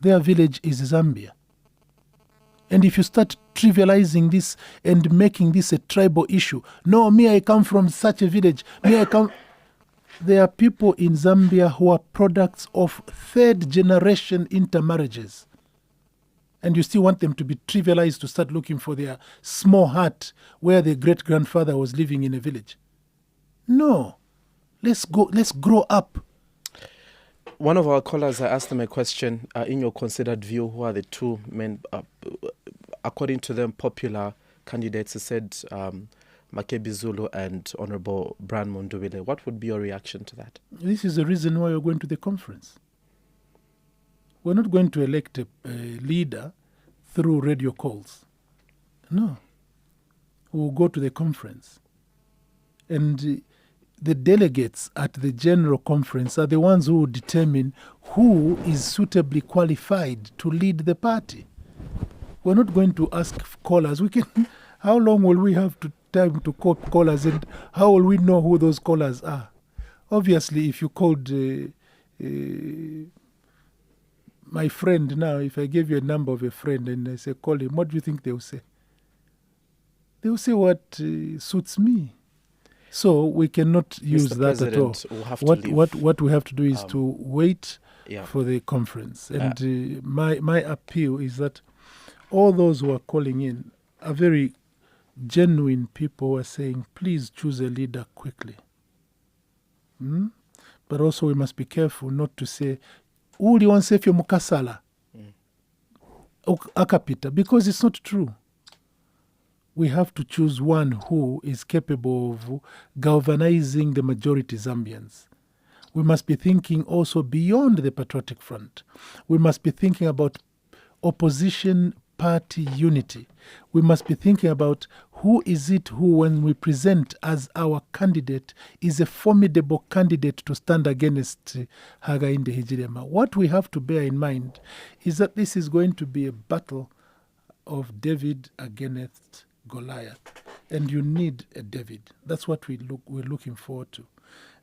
Their village is Zambia. And if you start trivializing this and making this a tribal issue, no, me, I come from such a village. Me, I come... There are people in Zambia who are products of third-generation intermarriages. And you still want them to be trivialized to start looking for their small hut where their great-grandfather was living in a village. No. Let's grow up. One of our callers, I asked them a question. In your considered view, who are the two men, according to them, popular candidates? He said... Makebi Zulu and Honorable Brian Mondubile. What would be your reaction to that? This is the reason why we're going to the conference. We're not going to elect a leader through radio calls. No. We'll go to the conference. And the delegates at the general conference are the ones who will determine who is suitably qualified to lead the party. We're not going to ask callers. How long will we have time to call callers, and how will we know who those callers are? Obviously, if you called my friend now, if I gave you a number of a friend and I say, call him, what do you think they will say? They will say what suits me. So we cannot use Mr. that President, at all. We'll have What we have to do is to wait for the conference. And my appeal is that all those who are calling in are very genuine people who are saying, please choose a leader quickly. But also we must be careful not to say, uli wansefyo mukasala akapita, because it's not true. We have to choose one who is capable of galvanizing the majority Zambians. We must be thinking also beyond the Patriotic Front. We must be thinking about opposition party unity. We must be thinking about who is it who, when we present as our candidate, is a formidable candidate to stand against Hakainde Hichilema. What we have to bear in mind is that this is going to be a battle of David against Goliath, and you need a David. That's what we're looking forward to.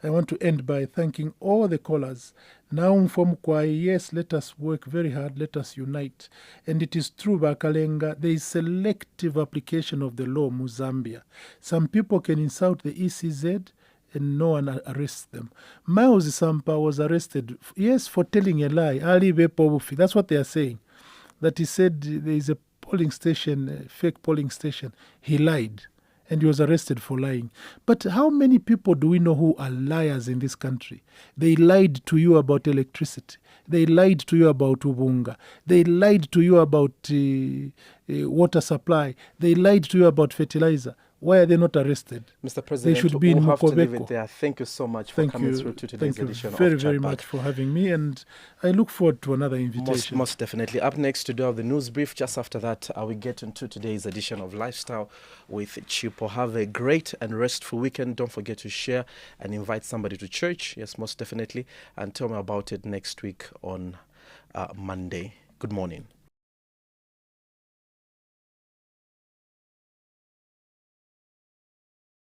I want to end by thanking all the callers. Now from Kwai, yes, let us work very hard, let us unite. And it is true, Bakalenga, there is selective application of the law in Zambia. Some people can insult the ECZ and no one arrests them. Miles Sampa was arrested, yes, for telling a lie. Ali Bepobufi, that's what they are saying. That he said there is a polling station, a fake polling station. He lied. And he was arrested for lying. But how many people do we know who are liars in this country? They lied to you about electricity. They lied to you about Ubunga. They lied to you about water supply. They lied to you about fertilizer. Why are they not arrested? Mr. President, they should be in we'll have to leave Mukobeko. it there. Thank you so much for coming through to today's edition of Thank you Chat very Back. much for having me, and I look forward to another invitation. Most definitely. Up next to do the news brief. Just after that, we get into today's edition of Lifestyle with Chipo. Have a great and restful weekend. Don't forget to share and invite somebody to church. Yes, most definitely. And tell me about it next week on Monday. Good morning.